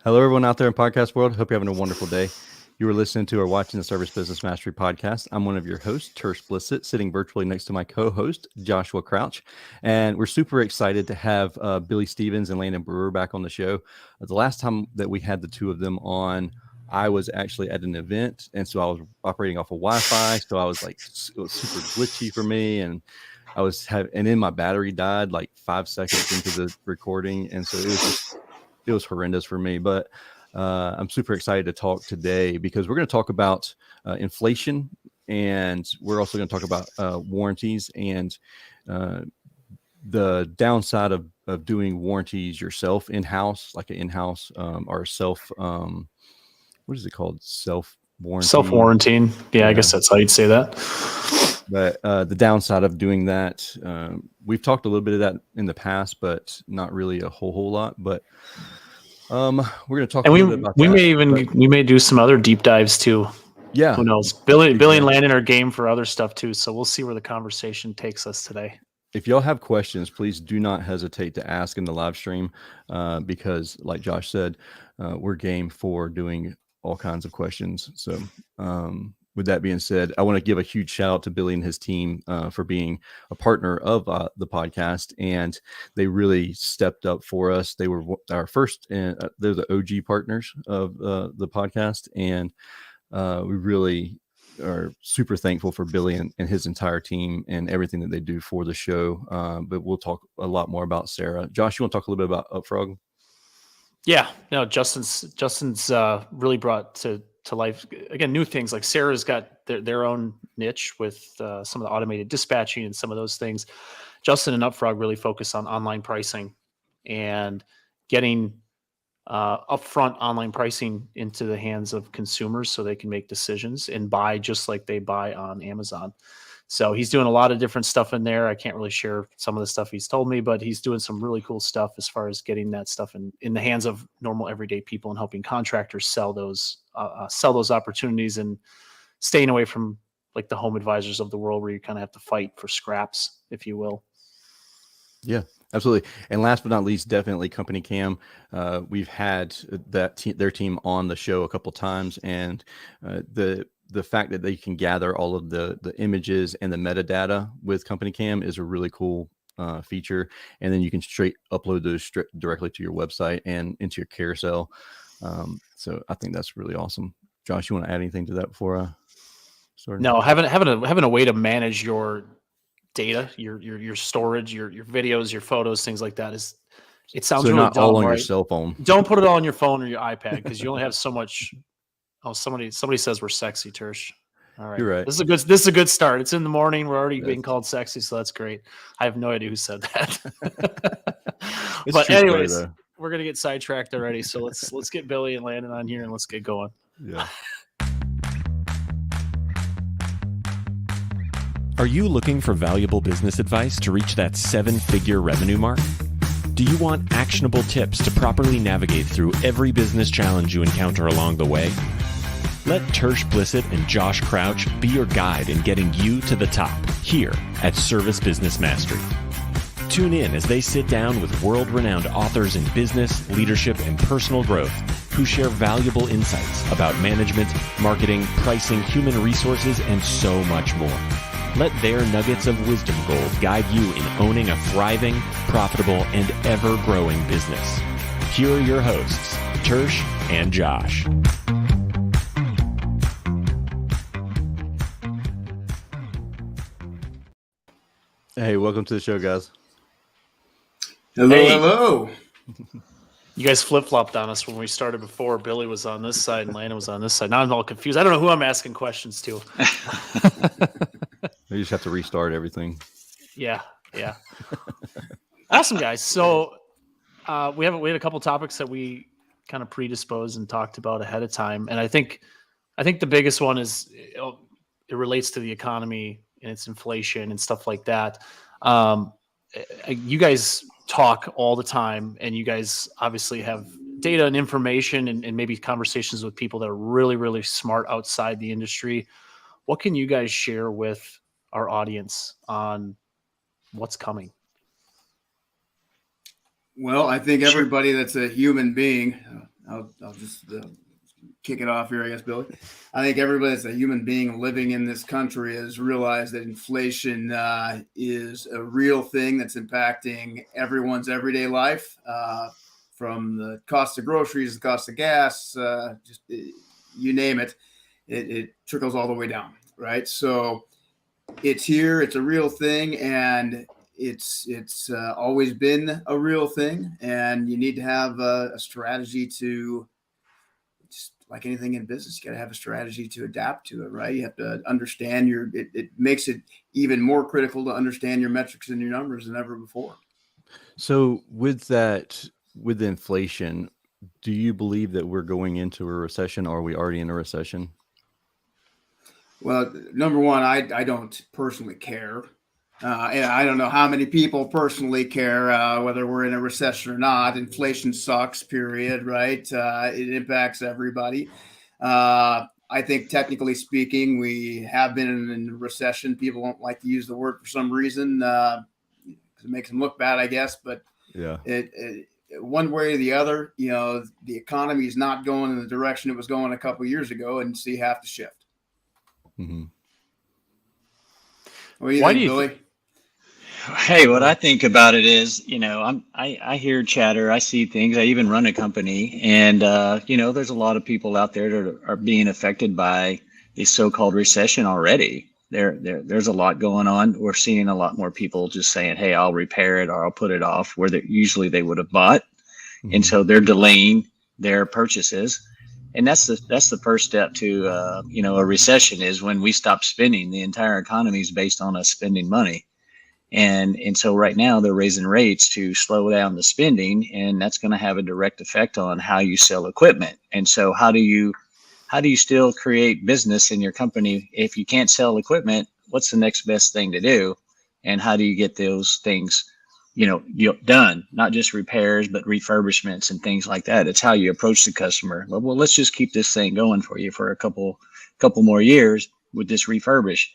Hello, everyone out there in podcast world. Hope you're having a wonderful day. You are listening to or watching the Service Business Mastery podcast. I'm one of your hosts, Tersh Blissett, sitting virtually next to my co-host, Joshua Crouch. And we're super excited to have Billy Stevens and Landon Brewer back on the show. The last time that we had the two of them on, I was actually at an event. And so I was operating off of Wi-Fi. So I was like, it was super glitchy for me. And and then my battery died like 5 seconds into the recording. And so it was horrendous for me, but I'm super excited to talk today because we're going to talk about inflation, and we're also going to talk about warranties and the downside of doing warranties yourself in-house, like an in-house or self, what is it called? Self-warranty. Self-warranting. Yeah, I guess that's how you'd say that. But the downside of doing that, we've talked a little bit of that in the past, but not really a whole lot. But we're going to talk a little bit about that. We may do some other deep dives too. Yeah. Who knows? Billy and Landon are game for other stuff too. So we'll see where the conversation takes us today. If y'all have questions, please do not hesitate to ask in the live stream because, like Josh said, we're game for doing all kinds of questions. So with that being said, I want to give a huge shout out to Billy and his team for being a partner of the podcast, and they really stepped up for us. They were our first, they're the OG partners of the podcast, and we really are super thankful for Billy and his entire team and everything that they do for the show. But we'll talk a lot more about Sarah. Josh, you want to talk a little bit about Upfrog? Yeah, no, Justin's really brought to life again new things. Like Sarah's got their own niche with some of the automated dispatching and some of those things. Justin and Upfrog really focus on online pricing and getting upfront online pricing into the hands of consumers so they can make decisions and buy just like they buy on Amazon. So he's doing a lot of different stuff in there. I can't really share some of the stuff he's told me, but he's doing some really cool stuff as far as getting that stuff in the hands of normal everyday people and helping contractors sell those opportunities and staying away from like the home advisors of the world where you kind of have to fight for scraps, if you will. Yeah, absolutely. And last but not least, definitely Company Cam. We've had their team on the show a couple times, and the fact that they can gather all of the images and the metadata with Company Cam is a really cool feature. And then you can straight upload those directly to your website and into your carousel. So I think that's really awesome. Josh, you want to add anything to that before I start? No, having a way to manage your data, your storage, your videos, your photos, things like that it sounds so really not dumb, all on right? your cell phone. Don't put it all on your phone or your iPad because you only have so much. Oh, somebody says we're sexy, Tersh. All right, You're right. This is a good start. It's in the morning. We're already being called sexy, so that's great. I have no idea who said that. But anyways, we're gonna get sidetracked already. So let's get Billy and Landon on here and let's get going. Yeah. Are you looking for valuable business advice to reach that 7-figure revenue mark? Do you want actionable tips to properly navigate through every business challenge you encounter along the way? Let Tersh Blissett and Josh Crouch be your guide in getting you to the top here at Service Business Mastery. Tune in as they sit down with world-renowned authors in business, leadership, and personal growth who share valuable insights about management, marketing, pricing, human resources, and so much more. Let their nuggets of wisdom gold guide you in owning a thriving, profitable, and ever-growing business. Here are your hosts, Tersh and Josh. Hey, welcome to the show, guys. Hello. You guys flip-flopped on us when we started before. Billy was on this side and Landon was on this side. Now I'm all confused. I don't know who I'm asking questions to. We just have to restart everything. Yeah. Awesome, guys. So we had a couple topics that we kind of predisposed and talked about ahead of time, and I think the biggest one is it relates to the economy and its inflation and stuff like that. You guys talk all the time, and you guys obviously have data and information and maybe conversations with people that are really, really smart outside the industry. What can you guys share with our audience on what's coming? Well, I think everybody that's a human being, I'll just kick it off here, I guess, Billy. I think everybody that's a human being living in this country has realized that inflation is a real thing that's impacting everyone's everyday life, from the cost of groceries, the cost of gas, just you name it, it trickles all the way down, right? So it's here, it's a real thing, and it's always been a real thing, and you need to have a strategy to, just like anything in business, you got to have a strategy to adapt to it, right? You have to understand it makes it even more critical to understand your metrics and your numbers than ever before. So with the inflation, do you believe that we're going into a recession, or are we already in a recession? Well, number one, I don't personally care. And I don't know how many people personally care whether we're in a recession or not. Inflation sucks, period, right? It impacts everybody. I think technically speaking, we have been in a recession. People don't like to use the word for some reason because it makes them look bad, I guess. But yeah, it one way or the other, the economy is not going in the direction it was going a couple of years ago, and so you have to shift. Mm-hmm. What do you think, Billy? Hey, what I think about it is, I hear chatter, I see things, I even run a company, and there's a lot of people out there that are being affected by the so-called recession already. There's a lot going on. We're seeing a lot more people just saying, "Hey, I'll repair it or I'll put it off," where usually they would have bought, and so they're delaying their purchases. And that's the first step to a recession, is when we stop spending. The entire economy is based on us spending money. And so right now they're raising rates to slow down the spending, and that's going to have a direct effect on how you sell equipment. And so how do you still create business in your company if you can't sell equipment? What's the next best thing to do? And how do you get those things, done? Not just repairs, but refurbishments and things like that. It's how you approach the customer. Well, let's just keep this thing going for you for a couple more years with this refurbish.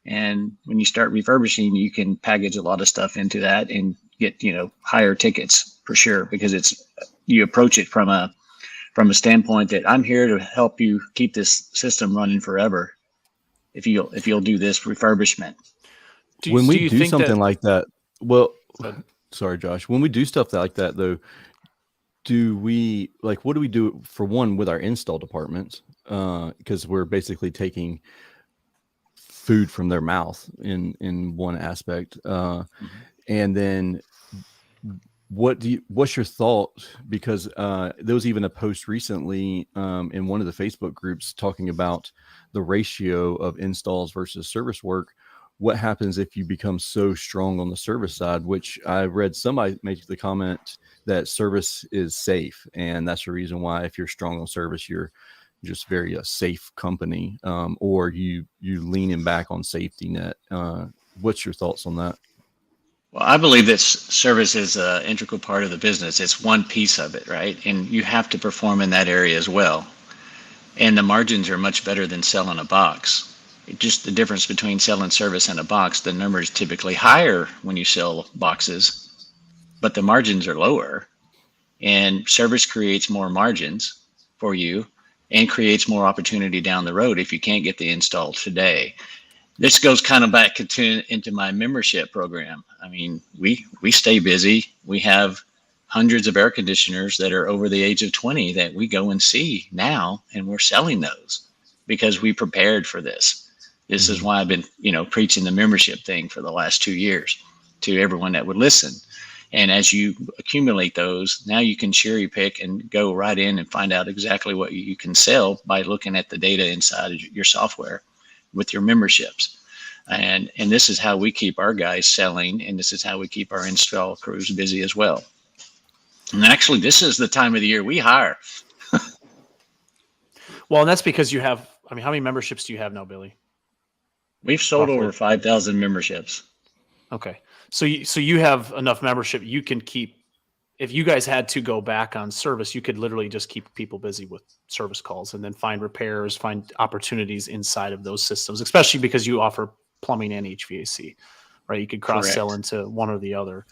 And when you start refurbishing, you can package a lot of stuff into that and get, higher tickets for sure, because you approach it from a standpoint that I'm here to help you keep this system running forever if you'll do this refurbishment. When we do something like that, well, sorry, Josh, when we do stuff like that though, what do we do for one with our install departments? Because we're basically taking food from their mouth in one aspect. And then what's your thought? Because there was even a post recently in one of the Facebook groups talking about the ratio of installs versus service work. What happens if you become so strong on the service side, which I read somebody make the comment that service is safe. And that's the reason why, if you're strong on service, you're just very safe company, or you leaning back on safety net. What's your thoughts on that? Well, I believe that service is an integral part of the business. It's one piece of it, right? And you have to perform in that area as well. And the margins are much better than selling a box. Just the difference between selling service and a box, the number is typically higher when you sell boxes, but the margins are lower. And service creates more margins for you and creates more opportunity down the road if you can't get the install today. This goes kind of back into my membership program. I mean, we stay busy. We have hundreds of air conditioners that are over the age of 20 that we go and see now, and we're selling those because we prepared for this. This is why I've been, preaching the membership thing for the last 2 years to everyone that would listen. And as you accumulate those, now you can cherry pick and go right in and find out exactly what you can sell by looking at the data inside of your software with your memberships. And this is how we keep our guys selling, and this is how we keep our install crews busy as well. And actually, this is the time of the year we hire. Well, and that's because you have, how many memberships do you have now, Billy? We've sold over 5,000 memberships. Okay. So you have enough membership you can keep. If you guys had to go back on service, you could literally just keep people busy with service calls and then find repairs, find opportunities inside of those systems, especially because you offer plumbing and HVAC, right? You could cross sell into one or the other.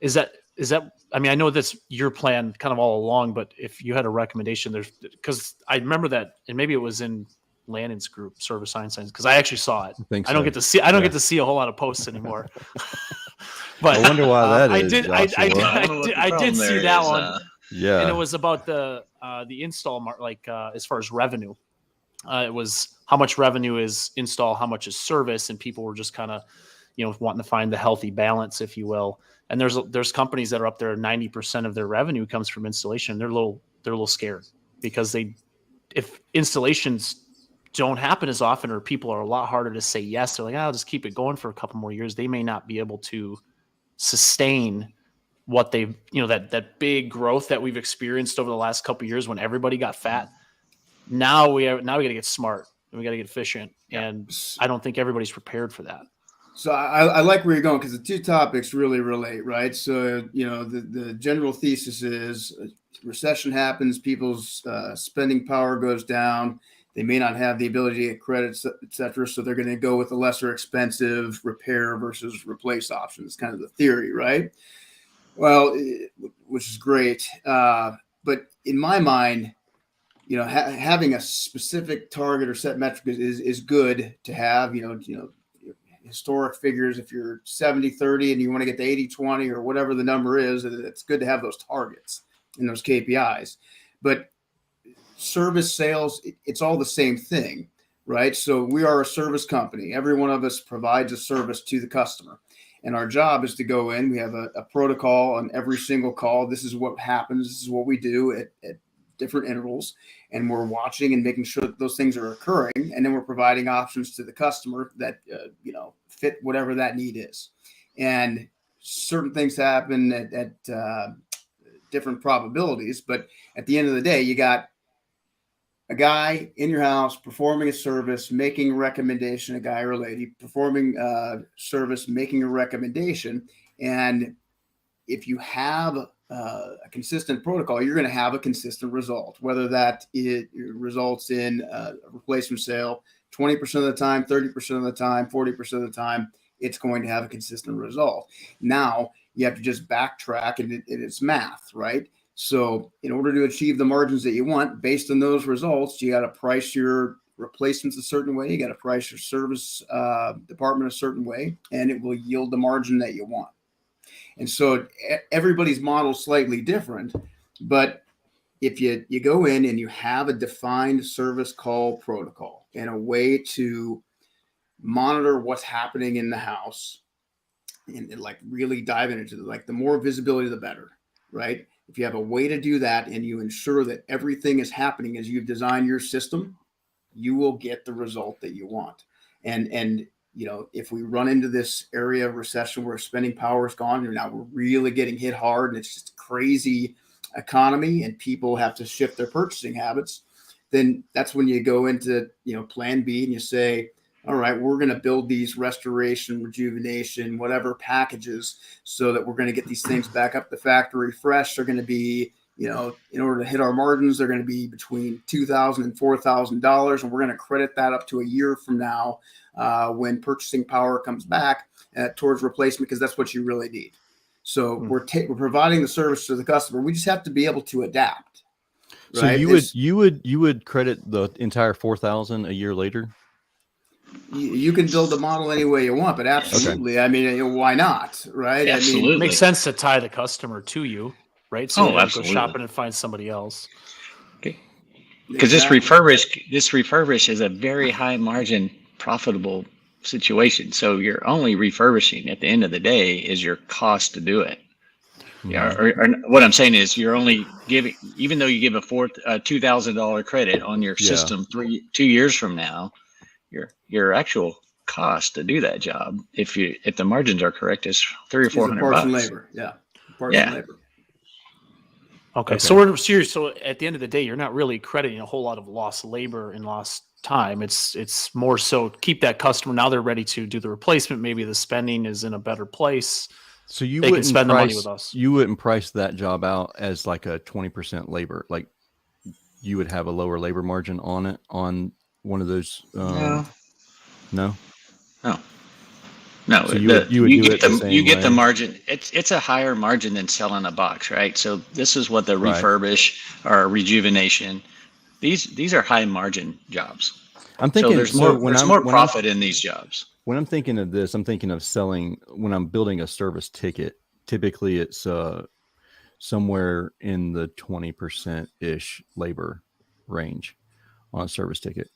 Is that I mean, I know that's your plan kind of all along, but if you had a recommendation, because I remember that, and maybe it was in Landon's group, Service Science, because I actually saw it. I don't get to see. I don't get to see a whole lot of posts anymore. But I wonder why that is. I did see that one. Yeah, and it was about the install as far as revenue. It was how much revenue is install, how much is service, and people were just kind of, wanting to find the healthy balance, if you will. And there's companies that are up there 90% of their revenue comes from installation. They're a little scared because if installations don't happen as often, or people are a lot harder to say yes, they're like, I'll just keep it going for a couple more years. They may not be able to sustain what they've, that big growth that we've experienced over the last couple of years when everybody got fat. Now we got to get smart and we got to get efficient. And I don't think everybody's prepared for that. So I like where you're going, because the two topics really relate, right? So, the general thesis is recession happens, people's spending power goes down. They may not have the ability to get credits, et cetera. So they're going to go with a lesser expensive repair versus replace option. It's kind of the theory, right? Well, which is great. But in my mind, having a specific target or set metric is good to have, historic figures. If you're 70-30 and you want to get to 80-20 or whatever the number is, it's good to have those targets and those KPIs. But service sales, it's all the same thing, right? So we are a service company. Every one of us provides a service to the customer. And our job is to go in. We have a protocol on every single call. This is what happens. This is what we do at different intervals. And we're watching and making sure that those things are occurring. And then we're providing options to the customer that, fit whatever that need is. And certain things happen at different probabilities. But at the end of the day, you got a guy in your house performing a service, making a recommendation, a guy or a lady performing service, making a recommendation. And if you have a consistent protocol, you're going to have a consistent result, whether that it results in a replacement sale 20% of the time, 30% of the time, 40% of the time, it's going to have a consistent result. Now you have to just backtrack, and it's math, right? So in order to achieve the margins that you want based on those results, you got to price your replacements a certain way. You got to price your service department a certain way, and it will yield the margin that you want. And so everybody's model is slightly different, but if you go in and you have a defined service call protocol and a way to monitor what's happening in the house and like really dive into the more visibility, the better, right? If you have a way to do that and you ensure that everything is happening as you've designed your system, you will get the result that you want. And if we run into this area of recession where spending power is gone, and now we're really getting hit hard and it's just crazy economy and people have to shift their purchasing habits, then that's when you go into, plan B and you say, all right, we're going to build these restoration, rejuvenation, whatever packages so that we're going to get these things back up the factory fresh. They're going to be, in order to hit our margins, they're going to be between $2,000 and $4,000. And we're going to credit that up to a year from now when purchasing power comes back towards replacement, because that's what you really need. So we're providing the service to the customer. We just have to be able to adapt. Right? So you would credit the entire 4,000 a year later? You can build the model any way you want, but absolutely. Okay. I mean, why not? Right? Absolutely. I mean, it makes sense to tie the customer to you, right? So they go shopping and find somebody else. Okay. Because this refurbish is a very high margin, profitable situation. So you're only refurbishing at the end of the day is your cost to do it. Mm-hmm. Yeah. Or what I'm saying is you're only giving, even though you give a $2,000 credit on your system 2 years from now, your actual cost to do that job, if the margins are correct, is $300 or $400. Parts and labor. Yeah. Parts and labor. Okay. So we're serious. So at the end of the day, you're not really crediting a whole lot of lost labor and lost time. It's more so keep that customer. Now they're ready to do the replacement. Maybe the spending is in a better place. So they can spend the money with us. You wouldn't price that job out as like a 20% labor. Like you would have a lower labor margin on it on one of those. No. No, So you would do it the same you get the way? margin. It's a higher margin than selling a box, right? So this is what the Right. refurbish or rejuvenation. These are high margin jobs. I'm So thinking. there's So more profit in these jobs. when I'm thinking of this, I'm thinking of selling when I'm building a service ticket. Typically, it's somewhere in the 20% ish labor range on a service ticket.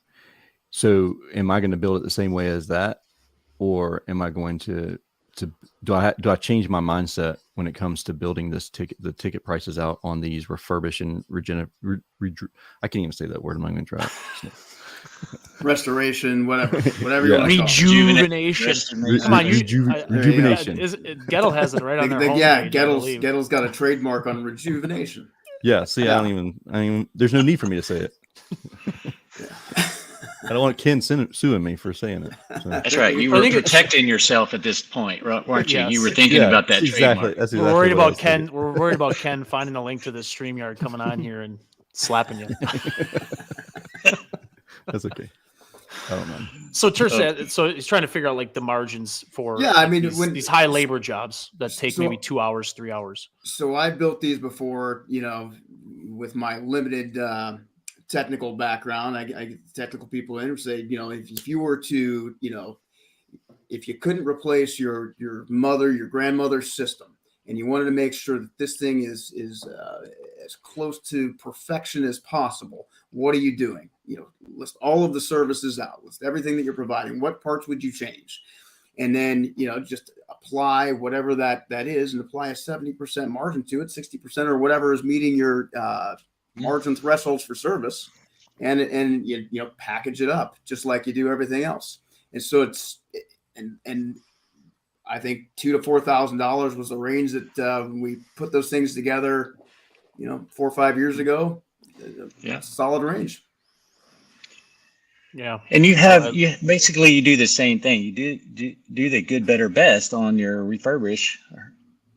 So, am I going to build it the same way as that, or am I going to do I change my mindset when it comes to building the ticket prices out on these refurbish and I can't even say that word. I'm not going to try it. Restoration, whatever Yeah. you want to call it. Rejuvenation. Come on, rejuvenation. Gettle has it right on their homepage. Yeah, I believe. Gettle's got a trademark on rejuvenation. Yeah. See, Yeah. I don't even. There's no need for me to say it. I don't want Ken suing me for saying it. So. That's right. You were protecting yourself at this point, weren't you? Yes. You were thinking about that exactly. trademark. That's exactly We're worried what I about was Ken. thinking. We're worried about Ken finding a link to this StreamYard coming on here and slapping you. That's okay. I don't know. So so he's trying to figure out like the margins for these high labor jobs that take maybe 2 hours, 3 hours. So I built these before, with my limited technical background. I get technical people in and say, if you were to, if you couldn't replace your your grandmother's system, and you wanted to make sure that this thing is as close to perfection as possible, what are you doing? List all of the services out, list everything that you're providing. What parts would you change? And then, just apply whatever that is, and apply a 70% margin to it, 60% or whatever is meeting your margin thresholds for service, and package it up just like you do everything else. And so and I think $2,000 to $4,000 was the range that we put those things together, 4 or 5 years ago. Yeah, solid range. Yeah, and you do the same thing. You do the good, better, best on your refurbish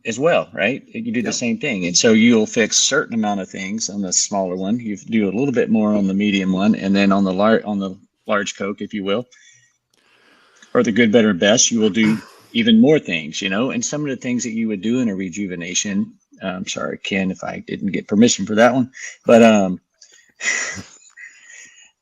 as well, right? You do the same thing, and so you'll fix certain amount of things on the smaller one. You do a little bit more on the medium one, and then on the large Coke, if you will, or the good, better, best, you will do even more things, and some of the things that you would do in a rejuvenation. I'm sorry, Ken, if I didn't get permission for that one,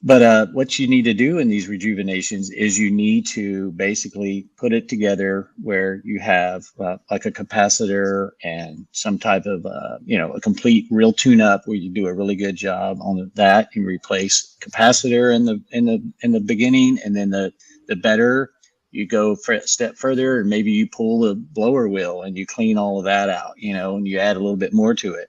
but what you need to do in these rejuvenations is you need to basically put it together where you have like a capacitor and some type of a complete real tune-up where you do a really good job on that and replace capacitor in the beginning, and then the better you go for a step further, and maybe you pull the blower wheel and you clean all of that out, and you add a little bit more to it.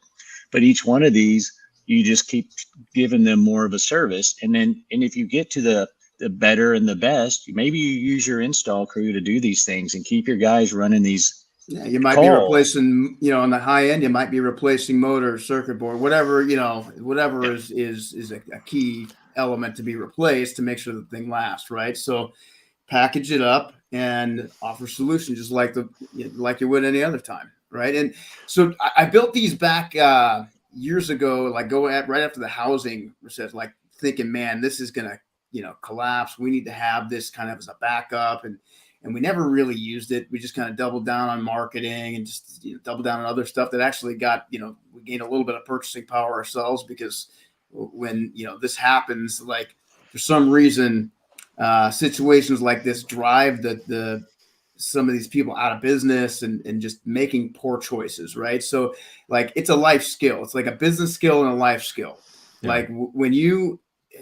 But each one of these, you just keep giving them more of a service. And if you get to the better and the best, maybe you use your install crew to do these things and keep your guys running these. Yeah, you might be replacing, on the high end, you might be replacing motor, circuit board, whatever, is a key element to be replaced to make sure the thing lasts, right? So package it up and offer solutions just like you would any other time, right? And so I built these back years ago, like right after the housing recession, like thinking, man, this is gonna collapse. We need to have this kind of as a backup, and we never really used it. We just kind of doubled down on marketing and just doubled down on other stuff that actually got we gained a little bit of purchasing power ourselves, because when this happens, like for some reason situations like this drive the some of these people out of business and just making poor choices, right? So like it's a life skill. It's like a business skill and a life skill. Yeah. Like when you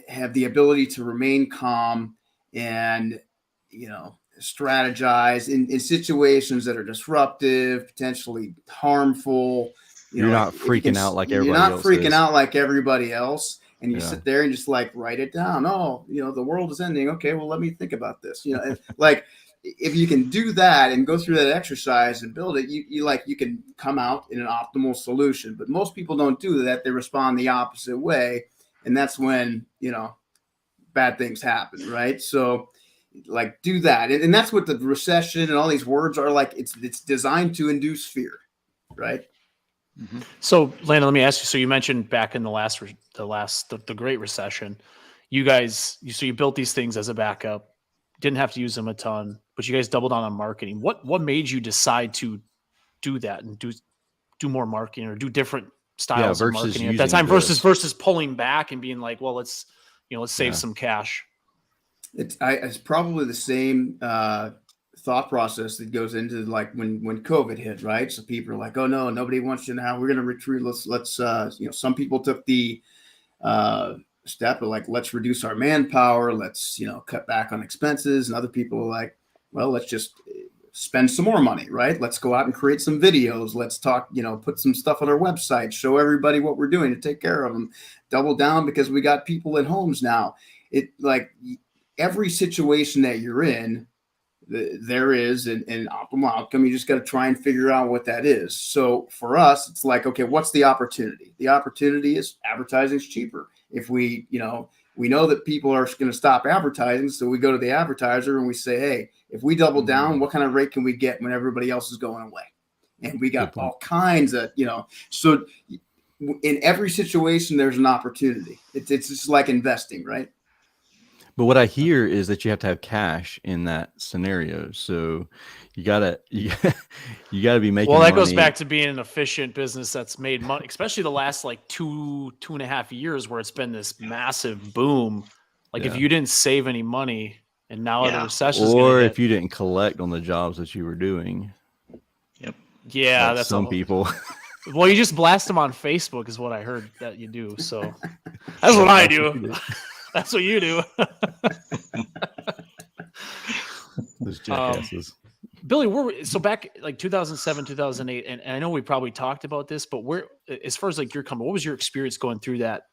have the ability to remain calm and strategize in situations that are disruptive, potentially harmful, you're not freaking out like everybody else. You're not freaking out like everybody else. And you sit there and just like write it down. Oh, the world is ending. Okay, well, let me think about this. Like if you can do that and go through that exercise and build it, you can come out in an optimal solution. But most people don't do that. They respond the opposite way, and that's when bad things happen, right? So, like, do that, and that's what the recession and all these words are like. It's designed to induce fear, right? Mm-hmm. So, Landon, let me ask you. So, you mentioned back in the Great Recession, you guys, you built these things as a backup. didn't have to use them a ton, but you guys doubled down on marketing. What made you decide to do that and do more marketing or do different styles of marketing at that time versus pulling back and being like, well, let's save some cash? It's probably the same thought process that goes into like when COVID hit, right? So people are like, oh no, nobody wants you now. We're going to retreat. Let's some people took the step of like, let's reduce our manpower. Let's, cut back on expenses. And other people are like, well, let's just spend some more money, right? Let's go out and create some videos. Let's talk, put some stuff on our website, show everybody what we're doing to take care of them, double down because we got people at homes now. It like every situation that you're in, there is an optimal outcome. You just got to try and figure out what that is. So for us, it's like, okay, what's the opportunity? The opportunity is advertising is cheaper. If we know that people are going to stop advertising. So we go to the advertiser and we say, hey, if we double down, what kind of rate can we get when everybody else is going away? And we got all kinds of, so in every situation, there's an opportunity. It's just like investing, right? But what I hear is that you have to have cash in that scenario. So you gotta be making. Well, that money. goes back to being an efficient business that's made money, especially the last like two and a half years where it's been this massive boom. Like if you didn't save any money and now the recession, or if you didn't collect on the jobs that you were doing. Yep. Yeah, like that's some people. Well, you just blast them on Facebook is what I heard that you do. So that's what I do. That's what you do. Those jackasses. Billy, so back like 2007, 2008, and I know we probably talked about this, but as far as like your company, what was your experience going through that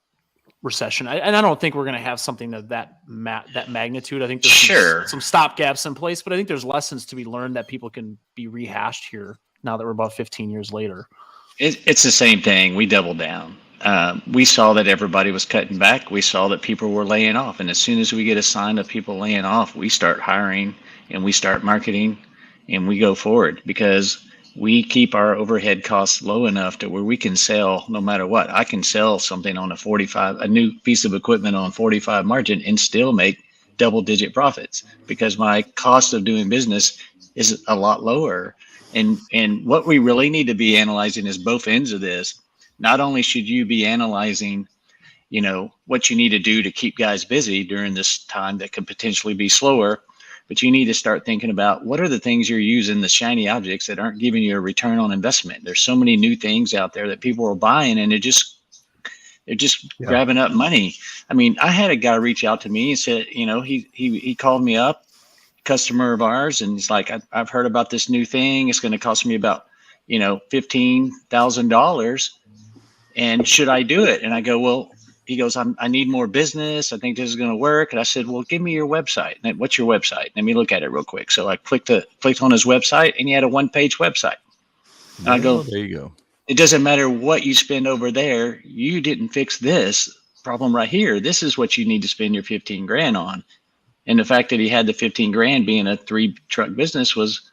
recession? And I don't think we're going to have something of that magnitude. I think there's some stop gaps in place, but I think there's lessons to be learned that people can be rehashed here now that we're about 15 years later. It's the same thing. We doubled down. We saw that everybody was cutting back. We saw that people were laying off. And as soon as we get a sign of people laying off, we start hiring and we start marketing and we go forward because we keep our overhead costs low enough to where we can sell no matter what. I can sell something on a new piece of equipment on 45 margin and still make double-digit profits because my cost of doing business is a lot lower. And what we really need to be analyzing is both ends of this. Not only should you be analyzing, what you need to do to keep guys busy during this time that could potentially be slower, but you need to start thinking about what are the things you're using, the shiny objects that aren't giving you a return on investment. There's so many new things out there that people are buying and they're just grabbing up money. I mean, I had a guy reach out to me and said, he called me up, customer of ours, and he's like, I've heard about this new thing. It's going to cost me about, $15,000. And should I do it? And I go, well, he goes, I need more business. I think this is going to work. And I said, well, give me your website. And what's your website? Let me look at it real quick. So I clicked on his website and he had a one-page website. And I go, there you go. It doesn't matter what you spend over there. You didn't fix this problem right here. This is what you need to spend your 15 grand on. And the fact that he had the 15 grand being a 3-truck business was,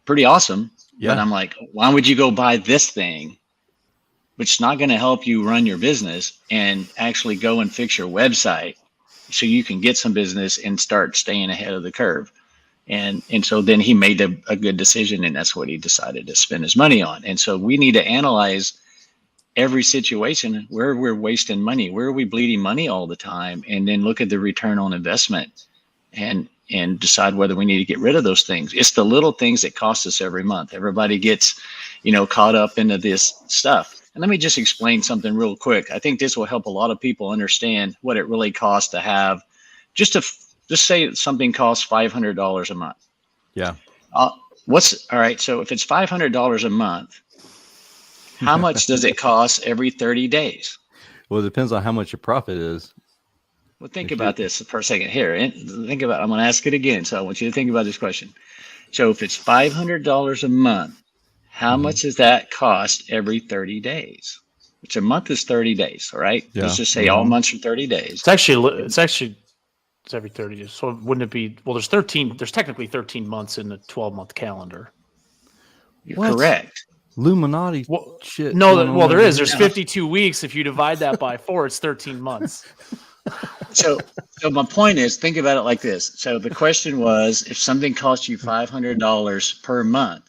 pretty awesome. Yeah. But I'm like, why would you go buy this thing, which is not going to help you run your business, and actually go and fix your website so you can get some business and start staying ahead of the curve? And so then he made a good decision, and that's what he decided to spend his money on. And so we need to analyze every situation where we're wasting money, where are we bleeding money all the time, and then look at the return on investment and decide whether we need to get rid of those things. It's the little things that cost us every month. Everybody gets, caught up into this stuff. And let me just explain something real quick. I think this will help a lot of people understand what it really costs to have, just say something costs $500 a month. Yeah. All right. So if it's $500 a month, how much does it cost every 30 days? Well, it depends on how much your profit is. Well, think about this for a second here. I'm going to ask it again. So I want you to think about this question. So if it's $500 a month, how much does that cost every 30 days? Which a month is 30 days. All right. Yeah. Let's just say all months are 30 days. It's every 30 days. So wouldn't it be, well, there's technically 13 months in the 12-month calendar. You're correct. Illuminati shit. No, there is. There's 52 weeks. If you divide that by 4, it's 13 months. So my point is, think about it like this. So the question was, if something costs you $500 per month,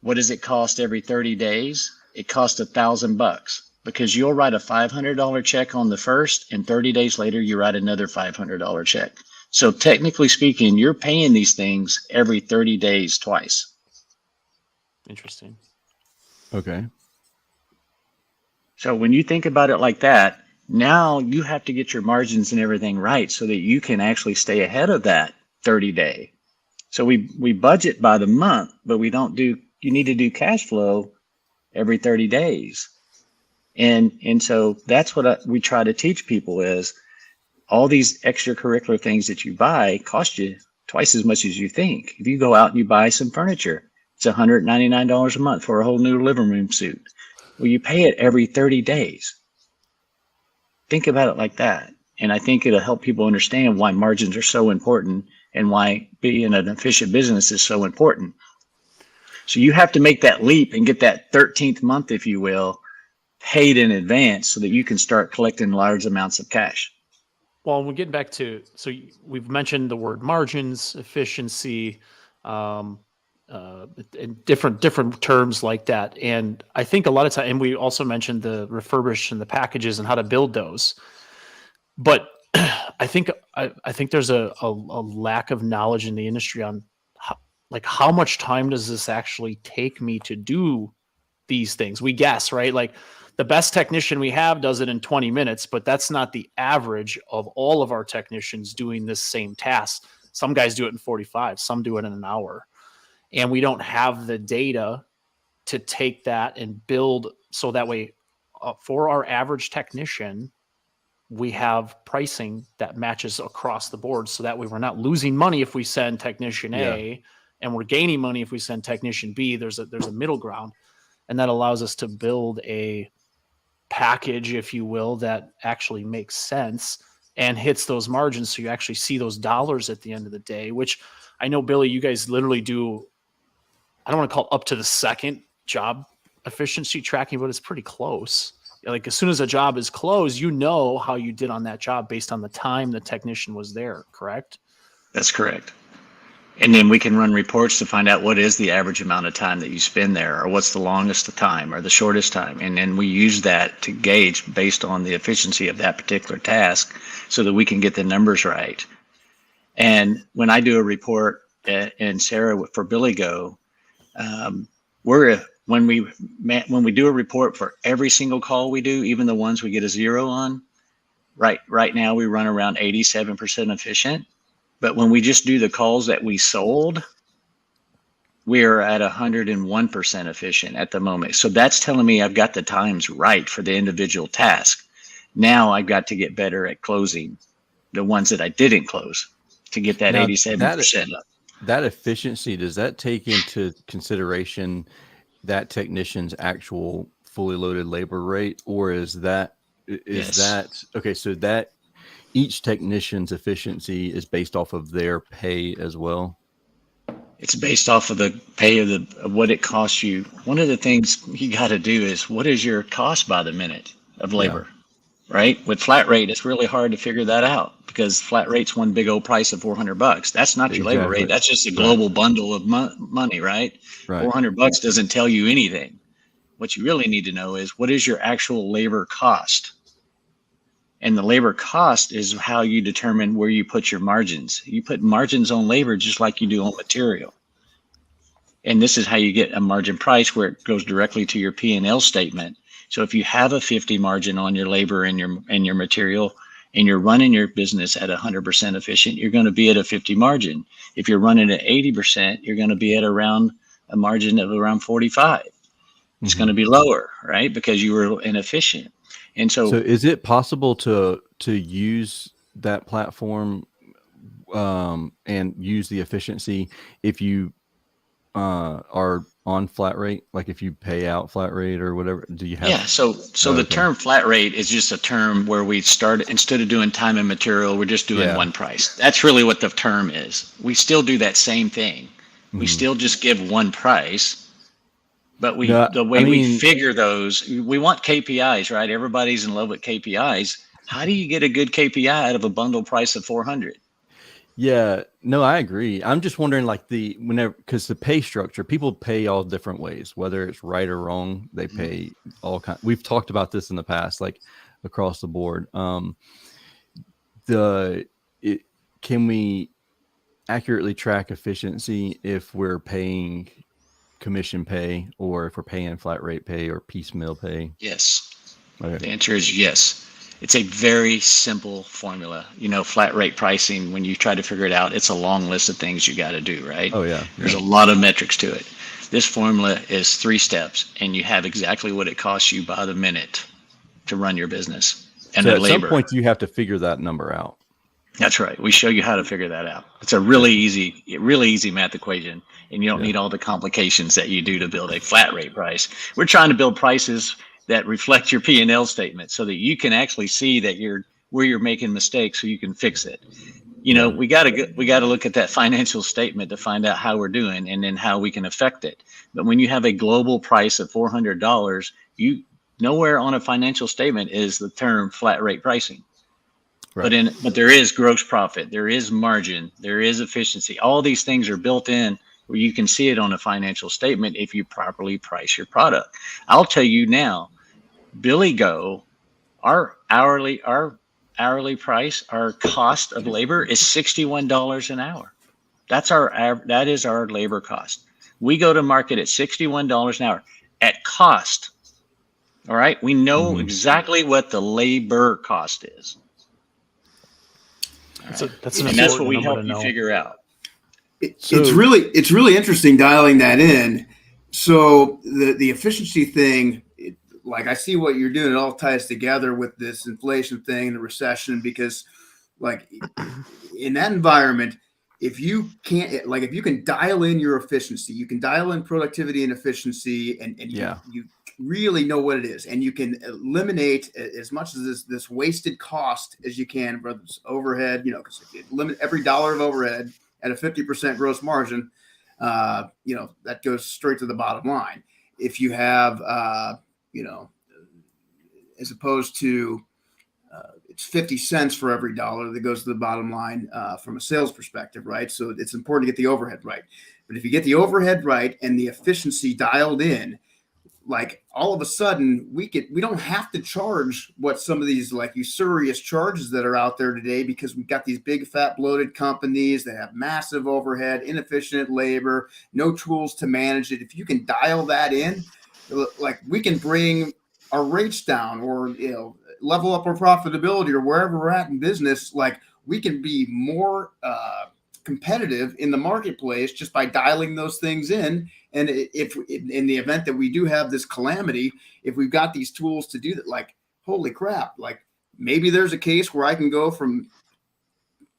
what does it cost every 30 days? It costs $1,000 because you'll write a $500 check on the first, and 30 days later, you write another $500 check. So technically speaking, you're paying these things every 30 days twice. Interesting. Okay. So when you think about it like that, now you have to get your margins and everything right so that you can actually stay ahead of that 30-day. So we budget by the month, but we don't do, you need to do cash flow every 30 days. And so that's what we try to teach people is all these extracurricular things that you buy cost you twice as much as you think. If you go out and you buy some furniture, it's $199 a month for a whole new living room suite. Well, you pay it every 30 days. Think about it like that. And I think it'll help people understand why margins are so important and why being an efficient business is so important. So you have to make that leap and get that 13th month, if you will, paid in advance so that you can start collecting large amounts of cash. Well, we're getting back to, so we've mentioned the word margins, efficiency, and different terms like that. And I think a lot of time, and we also mentioned the refurbish and the packages and how to build those. But I think there's a lack of knowledge in the industry on how much time does this actually take me to do these things? We guess, right? Like the best technician we have does it in 20 minutes, but that's not the average of all of our technicians doing this same task. Some guys do it in 45, some do it in an hour. And we don't have the data to take that and build so that way for our average technician, we have pricing that matches across the board. So that way we're not losing money if we send technician A and we're gaining money if we send technician B. There's a middle ground, and that allows us to build a package, if you will, that actually makes sense and hits those margins. So you actually see those dollars at the end of the day, which I know, Billy, you guys literally do. I don't want to call it up to the second job efficiency tracking, but it's pretty close. Like as soon as a job is closed, you know how you did on that job based on the time the technician was there, correct? That's correct. And then we can run reports to find out what is the average amount of time that you spend there, or what's the longest time or the shortest time. And then we use that to gauge based on the efficiency of that particular task so that we can get the numbers right. And when I do a report, and Sarah for Billy Go, when we do a report for every single call we do, even the ones we get a 0 on, right now we run around 87% efficient. But when we just do the calls that we sold, we're at 101% efficient at the moment. So that's telling me I've got the times right for the individual task. Now I've got to get better at closing the ones that I didn't close to get that 87% up. That efficiency, does that take into consideration that technician's actual fully loaded labor rate, or is that okay? So that each technician's efficiency is based off of their pay as well. It's based off of the pay of what it costs you. One of the things you got to do is, what is your cost by the minute of labor, right? With flat rate, it's really hard to figure that out because flat rate's one big old price of $400. That's not your labor rate. That's just a global bundle of money, right? $400 doesn't tell you anything. What you really need to know is, what is your actual labor cost? And the labor cost is how you determine where you put your margins. You put margins on labor just like you do on material. And this is how you get a margin price, where it goes directly to your P&L statement. So if you have a 50 margin on your labor and your material, and you're running your business at 100% efficient, you're going to be at a 50 margin. If you're running at 80%, you're going to be at around a margin of around 45. It's going to be lower, right? Because you were inefficient. And so is it possible to use that platform and use the efficiency if you are on flat rate, like if you pay out flat rate or whatever? Do you have? So the term flat rate is just a term where we start, instead of doing time and material, we're just doing one price. That's really what the term is. We still do that same thing. We still just give one price. But we figure those, we want KPIs, right? Everybody's in love with KPIs. How do you get a good KPI out of a bundle price of 400? Yeah, no, I agree. I'm just wondering, like because the pay structure, people pay all different ways, whether it's right or wrong. They pay all kind. We've talked about this in the past, like across the board. Can we accurately track efficiency if we're paying commission pay, or if we're paying flat rate pay or piecemeal pay? Yes. Okay. The answer is yes. It's a very simple formula. Flat rate pricing, when you try to figure it out, it's a long list of things you got to do, right? Oh, yeah. There's a lot of metrics to it. This formula is 3 steps, and you have exactly what it costs you by the minute to run your business. And so at labor. some point, you have to figure that number out. That's right. We show you how to figure that out. It's a really easy math equation, and you don't need all the complications that you do to build a flat rate price. We're trying to build prices that reflect your P&L statement so that you can actually see that where you're making mistakes so you can fix it. We got to look at that financial statement to find out how we're doing and then how we can affect it. But when you have a global price of $400, nowhere on a financial statement is the term flat rate pricing. Right. But there is gross profit, there is margin, there is efficiency. All these things are built in where you can see it on a financial statement if you properly price your product. I'll tell you now, Billy Go, our hourly price, our cost of labor is $61 an hour. That is our labor cost. We go to market at $61 an hour at cost. All right. We know exactly what the labor cost is. That's what we help you figure out. It's really interesting dialing that in. So the efficiency thing, like I see what you're doing. It all ties together with this inflation thing, the recession, because like in that environment, if you can dial in your efficiency, you can dial in productivity and efficiency, and you really know what it is, and you can eliminate as much of this wasted cost as you can, whether it's overhead, because if you limit every dollar of overhead at a 50% gross margin, that goes straight to the bottom line. If you have, as opposed to it's 50 cents for every dollar that goes to the bottom line from a sales perspective, right? So it's important to get the overhead right. But if you get the overhead right and the efficiency dialed in, like all of a sudden we don't have to charge what some of these like usurious charges that are out there today, because we've got these big fat bloated companies that have massive overhead, inefficient labor, no tools to manage it. If you can dial that in, like we can bring our rates down, or level up our profitability, or wherever we're at in business, like we can be more competitive in the marketplace just by dialing those things in. And if in the event that we do have this calamity, if we've got these tools to do that, like, holy crap, like maybe there's a case where I can go from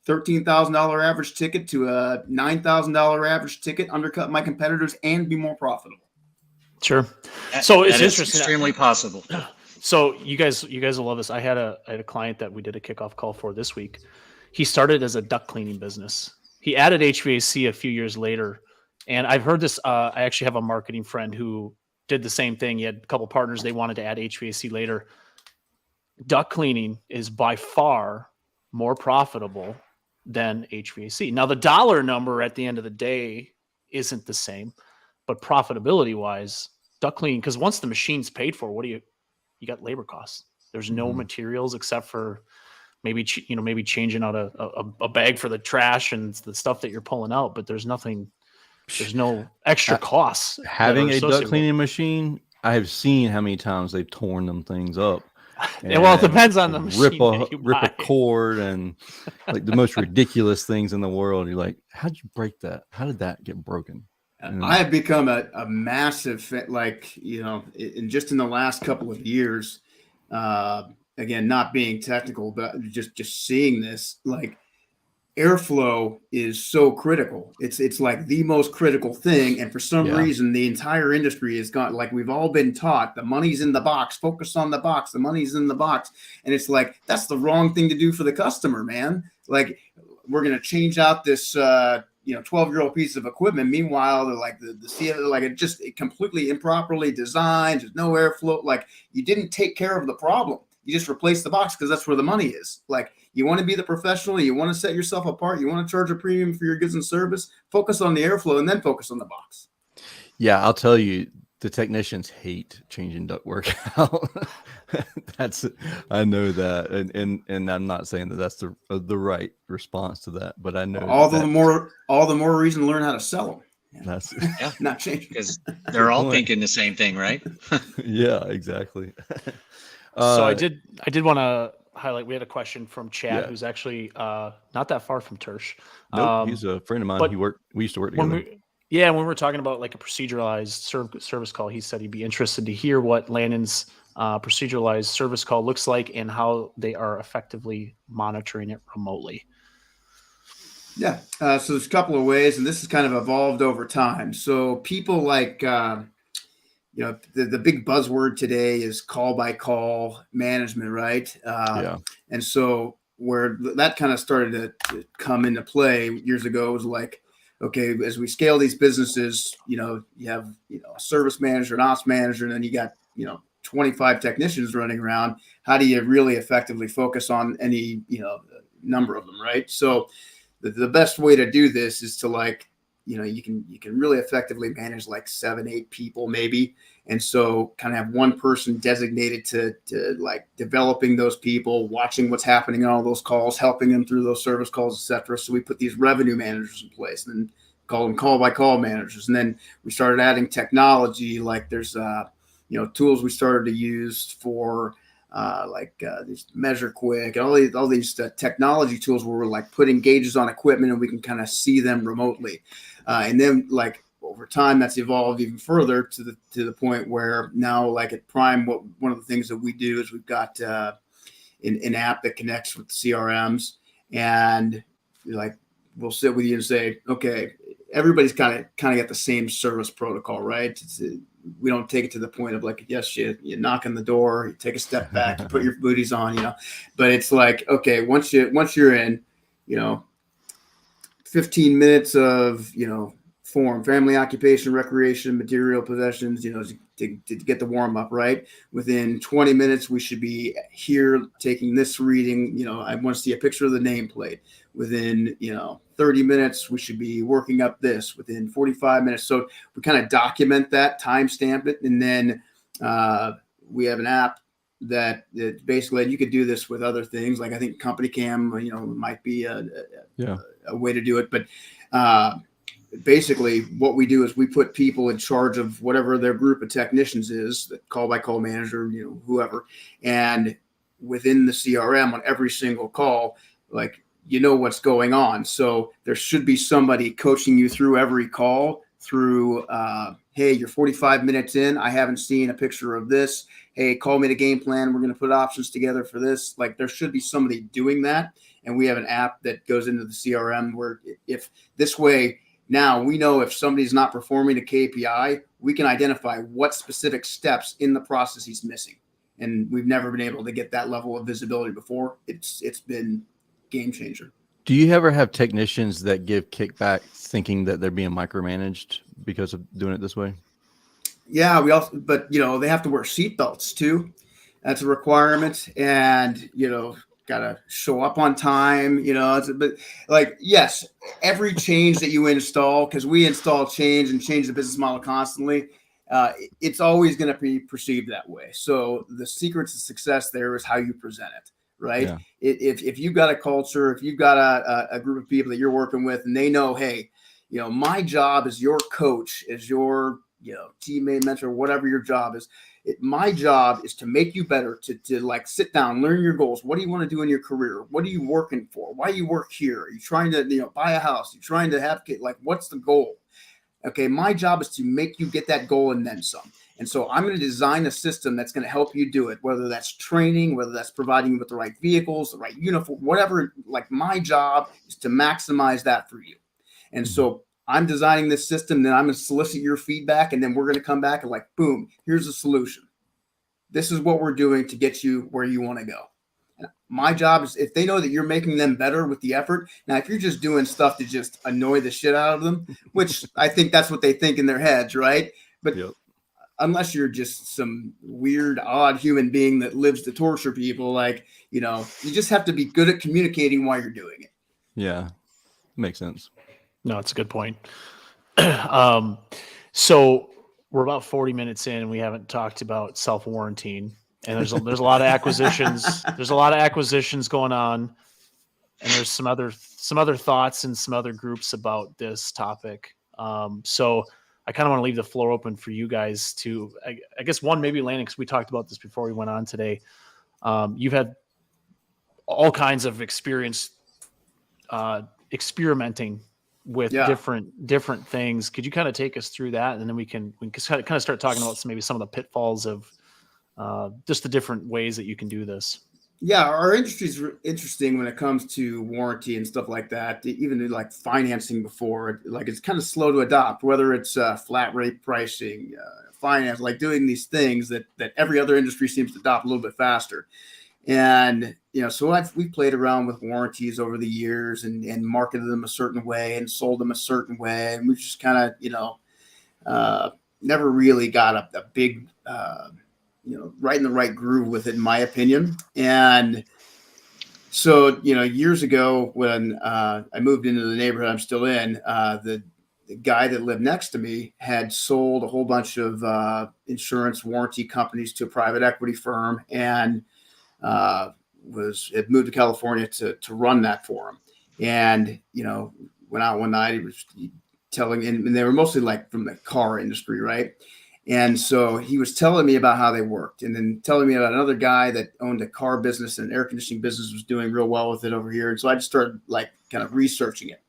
$13,000 average ticket to a $9,000 average ticket, undercut my competitors, and be more profitable. Sure. So it's interesting. Extremely possible. So you guys will love this. I had a client that we did a kickoff call for this week. He started as a duct cleaning business. He added HVAC a few years later. And I've heard this. I actually have a marketing friend who did the same thing. He had a couple partners. They wanted to add HVAC later. Duct cleaning is by far more profitable than HVAC. Now, the dollar number at the end of the day isn't the same, but profitability wise, duct cleaning, because once the machine's paid for, you got labor costs. There's no materials except for maybe changing out a bag for the trash and the stuff that you're pulling out, but there's no extra costs. Having a duct cleaning machine, I have seen how many times they've torn them things up. Well, it depends on the machine. Rip a cord and like the most ridiculous things in the world. You're like, how'd you break that? How did that get broken? I have become a massive fan, like, in just in the last couple of years, again, not being technical, but just seeing this, like, airflow is so critical. It's like the most critical thing. And for some reason, the entire industry has gone, like, we've all been taught the money's in the box, focus on the box, the money's in the box. And it's like, that's the wrong thing to do for the customer, man. Like, we're going to change out this, 12-year-old piece of equipment. Meanwhile, they're like it completely improperly designed. There's no airflow. Like, you didn't take care of the problem. you just replace the box because that's where the money is. Like, you want to be the professional, you want to set yourself apart, you want to charge a premium for your goods and service, focus on the airflow and then focus on the box. Yeah, I'll tell you, the technicians hate changing ductwork out. I know that, and I'm not saying that that's the right response to that, but I know all the more reason to learn how to sell them. That's not changing because they're all thinking the same thing, right? Yeah, exactly. So I did want to highlight. We had a question from Chad, Yeah. who's actually not that far from Tersh. Nope, he's a friend of mine. but We used to work together. When we were talking about like a proceduralized service call, he said he'd be interested to hear what Landon's proceduralized service call looks like and how they are effectively monitoring it remotely. Yeah. So there's a couple of ways, and this has kind of evolved over time. So people like, the big buzzword today is call by call management, right? Yeah. And so where that kind of started to come into play years ago was like, okay, as we scale these businesses, you have, a service manager, an ops manager, and then you got, 25 technicians running around. How do you really effectively focus on any, number of them, right? So the best way to do this is to you can really effectively manage like 7-8 people maybe. And so kind of have one person designated to like developing those people, watching what's happening on all those calls, helping them through those service calls, et cetera. So we put these revenue managers in place and then call them call by call managers. And then we started adding technology. Like there's, tools we started to use for these Measure Quick and all these technology tools where we're like putting gauges on equipment and we can kind of see them remotely. And then like over time that's evolved even further to the point where now like at Prime, one of the things that we do is we've got an app that connects with CRMs, and like we'll sit with you and say, okay, everybody's kind of got the same service protocol, right? We don't take it to the point of like, yes, you knock on the door, you take a step back, you put your booties on, but it's like, okay, once you're in, 15 minutes of, form, family, occupation, recreation, material possessions, to get the warm up, right? Within 20 minutes, we should be here taking this reading. I want to see a picture of the nameplate. Within, 30 minutes, we should be working up this. Within 45 minutes. So we kind of document that, timestamp it. And then we have an app that basically, and you could do this with other things. Like I think Company Cam, might be a way to do it. But basically what we do is we put people in charge of whatever their group of technicians is, the call by call manager, whoever. And within the CRM on every single call, like, what's going on. So there should be somebody coaching you through every call through, hey, you're 45 minutes in. I haven't seen a picture of this. Hey, call me the game plan. We're going to put options together for this. Like there should be somebody doing that. And we have an app that goes into the CRM where if this way, now we know if somebody's not performing a KPI, we can identify what specific steps in the process he's missing. And we've never been able to get that level of visibility before. It's been game changer. Do you ever have technicians that give kickback thinking that they're being micromanaged because of doing it this way? Yeah, but they have to wear seatbelts too. That's a requirement. And, got to show up on time, but like, yes, every change that you install, because we install change the business model constantly, it's always going to be perceived that way. So the secret to success there is how you present it, right? Yeah. If you've got a culture, if you've got a group of people that you're working with and they know, hey, my job as your coach, as your, teammate, mentor, whatever your job is, my job is to make you better, to like sit down, learn your goals. What do you want to do in your career? What are you working for? Why do you work here? Are you trying to, buy a house? You're trying to have kids? Like, what's the goal? Okay. My job is to make you get that goal and then some. And so I'm going to design a system that's going to help you do it, whether that's training, whether that's providing you with the right vehicles, the right uniform, whatever. Like my job is to maximize that for you. And so I'm designing this system, then I'm going to solicit your feedback, and then we're going to come back and like, boom, here's a solution. This is what we're doing to get you where you want to go. And my job is if they know that you're making them better with the effort. Now, if you're just doing stuff to just annoy the shit out of them, which I think that's what they think in their heads, right? But unless you're just some weird, odd human being that lives to torture people, like, you just have to be good at communicating while you're doing it. Yeah. Makes sense. No, it's a good point. So we're about 40 minutes in and we haven't talked about self-warranting, and there's a lot of acquisitions. There's a lot of acquisitions going on, and there's some other thoughts and some other groups about this topic. So I kind of want to leave the floor open for you guys to, I guess one, maybe Landon, because we talked about this before we went on today. You've had all kinds of experience experimenting with different things. Could you kind of take us through that, and then we can kind of start talking about maybe some of the pitfalls of just the different ways that you can do this? Yeah, our industry is interesting when it comes to warranty and stuff like that. Even like financing before, like it's kind of slow to adopt, whether it's flat rate pricing, finance, like doing these things that every other industry seems to adopt a little bit faster. And, so we played around with warranties over the years and marketed them a certain way and sold them a certain way. And we just kind of, never really got a big, right in the right groove with it, in my opinion. And so, years ago when I moved into the neighborhood I'm still in, the guy that lived next to me had sold a whole bunch of insurance warranty companies to a private equity firm, and had moved to California to run that for him. And, went out one night, he was telling, and they were mostly like from the car industry, right? And so he was telling me about how they worked, and then telling me about another guy that owned a car business and an air conditioning business, was doing real well with it over here. And so I just started like kind of researching it.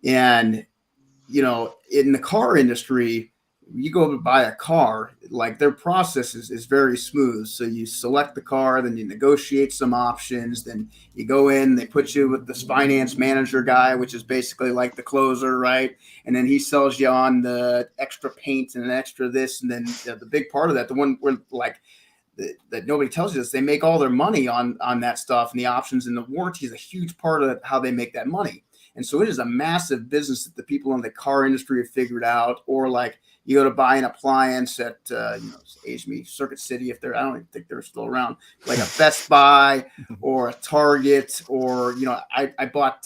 And, in the car industry, you go to buy a car, like their process is very smooth. So you select the car, then you negotiate some options, then you go in, they put you with this finance manager guy, which is basically like the closer, right? And then he sells you on the extra paint and extra this. And then the big part of that, the one where like that nobody tells you, is they make all their money on that stuff, and the options and the warranty is a huge part of how they make that money. And so it is a massive business that the people in the car industry have figured out. Or like, you go to buy an appliance at, age me, Circuit City, I don't even think they're still around, like a Best Buy or a Target, or, I bought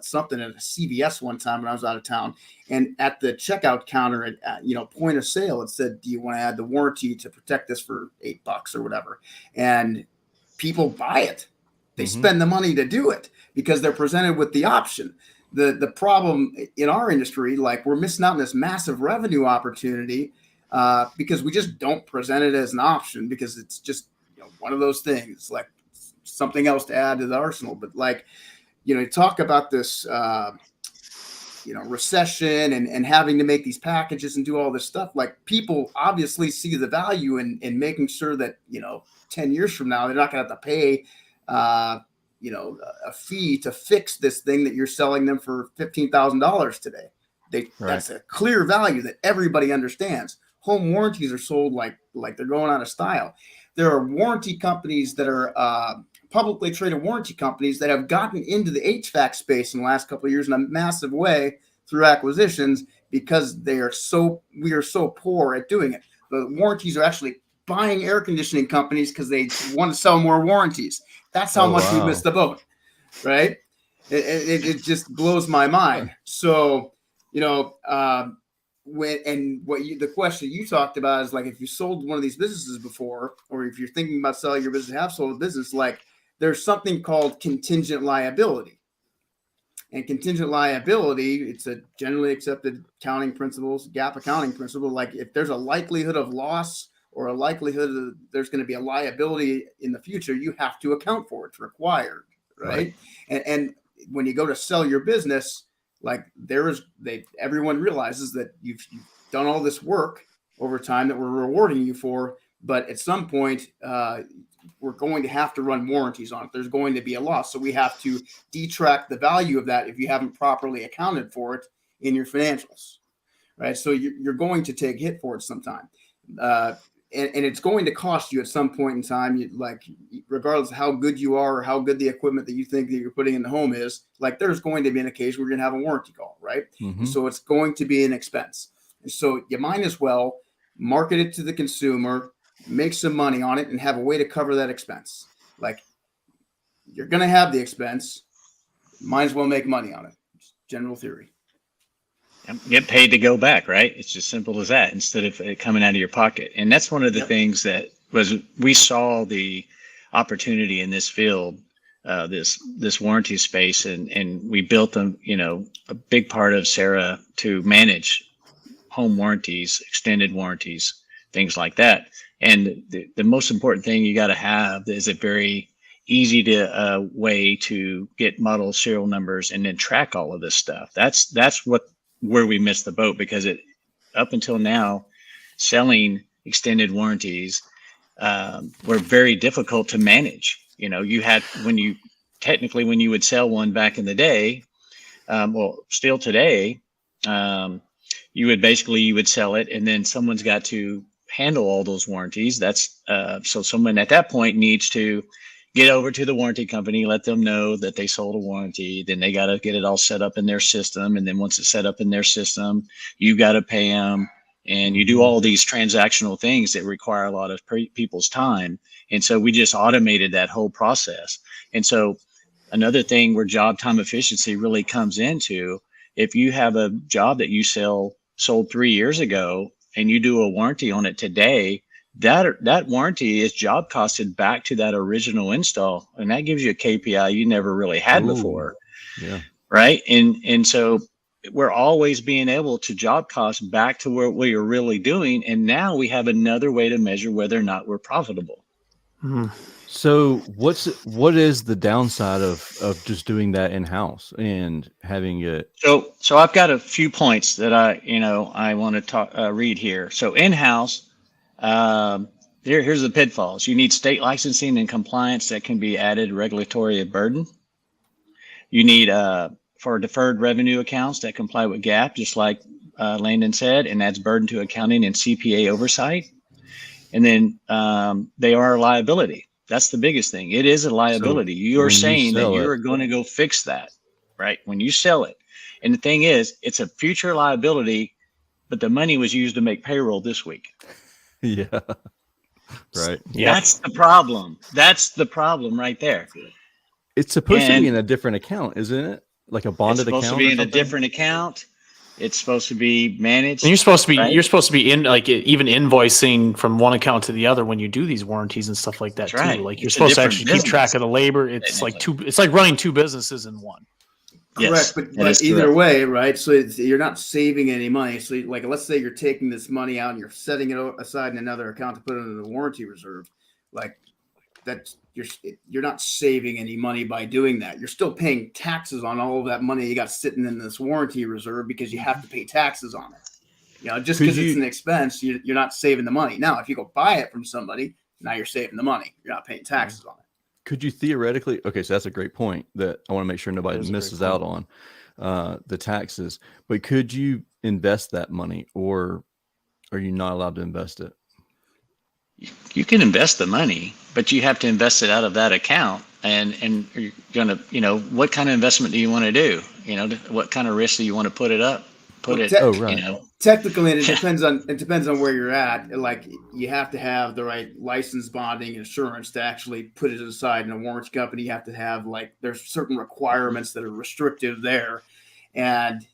something at a CVS one time when I was out of town, and at the checkout counter at point of sale, it said, do you want to add the warranty to protect this for $8 or whatever? And people buy it. They spend the money to do it because they're presented with the option. The problem in our industry, like, we're missing out on this massive revenue opportunity because we just don't present it as an option, because it's just one of those things, like something else to add to the arsenal. But like, you talk about this, recession and having to make these packages and do all this stuff. Like, people obviously see the value in making sure that 10 years from now they're not going to have to pay a fee to fix this thing that you're selling them for $15,000 today. That's a clear value that everybody understands. Home warranties are sold like they're going out of style. There are warranty companies that are publicly traded warranty companies that have gotten into the HVAC space in the last couple of years in a massive way through acquisitions, because we are so poor at doing it. The warranties are actually buying air conditioning companies because they want to sell more warranties. That's how much we missed the boat, right? It just blows my mind. So, the question you talked about is like, if you sold one of these businesses before, or if you're thinking about selling your business, have sold a business, like, there's something called contingent liability. And contingent liability, it's a generally accepted accounting principles, GAAP accounting principle. Like, if there's a likelihood of loss or a likelihood that there's going to be a liability in the future, you have to account for it. It's required, right? And when you go to sell your business, like, everyone realizes that you've done all this work over time that we're rewarding you for, but at some point, we're going to have to run warranties on it. There's going to be a loss. So we have to detract the value of that if you haven't properly accounted for it in your financials, right? So you're going to take a hit for it sometime. And it's going to cost you at some point in time, regardless of how good you are or how good the equipment that you think that you're putting in the home is, like, there's going to be an occasion where you're going to have a warranty call, right? And so it's going to be an expense. And so you might as well market it to the consumer, make some money on it, and have a way to cover that expense. Like, you're going to have the expense, might as well make money on it. It's general theory. Get paid to go back, right? It's just simple as that, instead of it coming out of your pocket. And that's one of the things that we saw the opportunity in this field, this warranty space, and we built them, a big part of Sarah to manage home warranties, extended warranties, things like that. And the most important thing you got to have is a very easy to way to get model serial numbers and then track all of this stuff. That's where we missed the boat, because up until now, selling extended warranties were very difficult to manage. You had, when you would sell one back in the day, still today, you would sell it, and then someone's got to handle all those warranties. That's so someone at that point needs to get over to the warranty company, let them know that they sold a warranty. Then they got to get it all set up in their system. And then once it's set up in their system, you got to pay them. And you do all these transactional things that require a lot of people's time. And so we just automated that whole process. And so another thing where job time efficiency really comes into, if you have a job that you sold 3 years ago and you do a warranty on it today, that warranty is job costed back to that original install, and that gives you a KPI you never really had before. Yeah. Right. And so we're always being able to job cost back to where we are really doing. And now we have another way to measure whether or not we're profitable. Mm-hmm. So what is the downside of just doing that in-house and having it? So I've got a few points that I want to read here. So in-house, here's the pitfalls. You need state licensing and compliance that can be added regulatory burden. You need for deferred revenue accounts that comply with GAAP, just like Landon said, and adds burden to accounting and CPA oversight. And then they are a liability. That's the biggest thing. It is a liability. So you are saying that you're going to go fix that, right? When you sell it. And the thing is, it's a future liability, but the money was used to make payroll this week. Yeah. Right. Yeah. That's the problem. That's the problem right there. It's supposed to be in a different account, isn't it? Like a bonded account? It's supposed to be in a different account. It's supposed to be managed. And you're supposed to be in, like, even invoicing from one account to the other when you do these warranties and stuff like that too. Right. Like, you're supposed to actually keep track of the labor. It's like running two businesses in one. Correct, but either way, right? So you're not saving any money. So, like, let's say you're taking this money out and you're setting it aside in another account to put it into the warranty reserve. Like, that's you're not saving any money by doing that. You're still paying taxes on all of that money you got sitting in this warranty reserve because you have to pay taxes on it. Just because it's an expense, you're not saving the money. Now, if you go buy it from somebody, now you're saving the money. You're not paying taxes on it. Could you theoretically, okay, so that's a great point that I want to make sure nobody misses out on, the taxes, but could you invest that money, or are you not allowed to invest it? You can invest the money, but you have to invest it out of that account. And you're going to, what kind of investment do you want to do? What kind of risk do you want to put it up? Technically, it depends on where you're at. Like, you have to have the right license, bonding, insurance to actually put it aside in a warranty company. You have to have, like, there's certain requirements that are restrictive there, and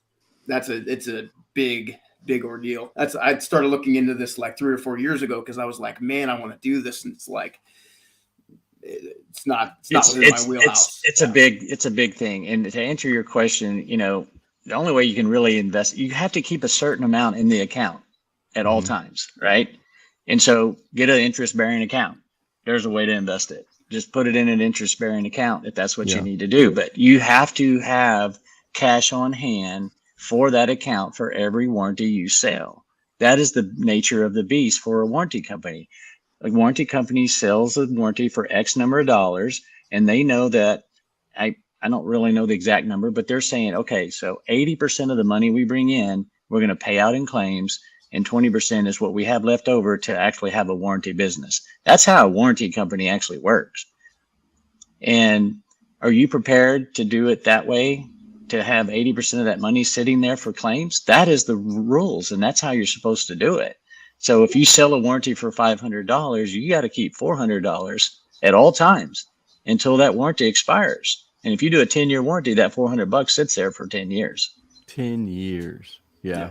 it's a big ordeal. I started looking into this like 3 or 4 years ago because I was like, man, I want to do this, and it's like it's not within my wheelhouse. It's a big thing. And to answer your question, the only way you can really invest, you have to keep a certain amount in the account at all times, right? And so get an interest-bearing account. There's a way to invest it. Just put it in an interest-bearing account if that's what you need to do. But you have to have cash on hand for that account for every warranty you sell. That is the nature of the beast for a warranty company. A warranty company sells a warranty for X number of dollars, and they know that I don't really know the exact number, but they're saying, okay, so 80% of the money we bring in, we're going to pay out in claims, and 20% is what we have left over to actually have a warranty business. That's how a warranty company actually works. And are you prepared to do it that way, to have 80% of that money sitting there for claims? That is the rules, and that's how you're supposed to do it. So if you sell a warranty for $500, you got to keep $400 at all times until that warranty expires. And if you do a 10-year warranty, that $400 sits there for 10 years. 10 years. Yeah.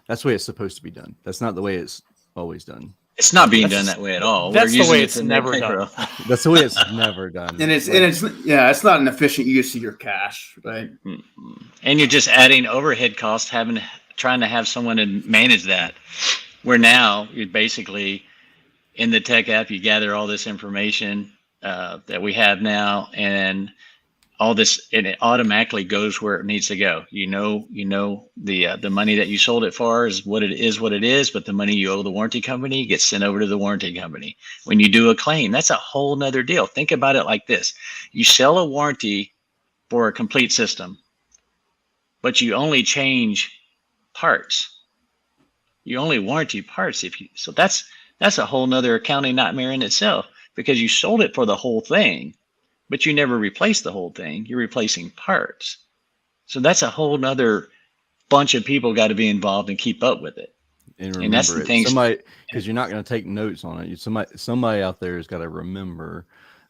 That's the way it's supposed to be done. That's not the way it's always done. It's not being done that way at all. That's We're the way using it's it to never make done. paper. That's the way it's never done. And it's not an efficient use of your cash, right? And you're just adding overhead costs, trying to have someone to manage that. Where now you're basically in the tech app, you gather all this information that we have now, and all this, and it automatically goes where it needs to go. You know the money that you sold it for is what it is, but the money you owe the warranty company gets sent over to the warranty company. When you do a claim, that's a whole nother deal. Think about it like this: you sell a warranty for a complete system, but you only change parts. You only warranty parts so that's a whole nother accounting nightmare in itself, because you sold it for the whole thing, but you never replaced the whole thing. You're replacing parts. So that's a whole nother bunch of people got to be involved and keep up with it. And remember that's the thing. Somebody, because you're not going to take notes on it. Somebody out there has got to remember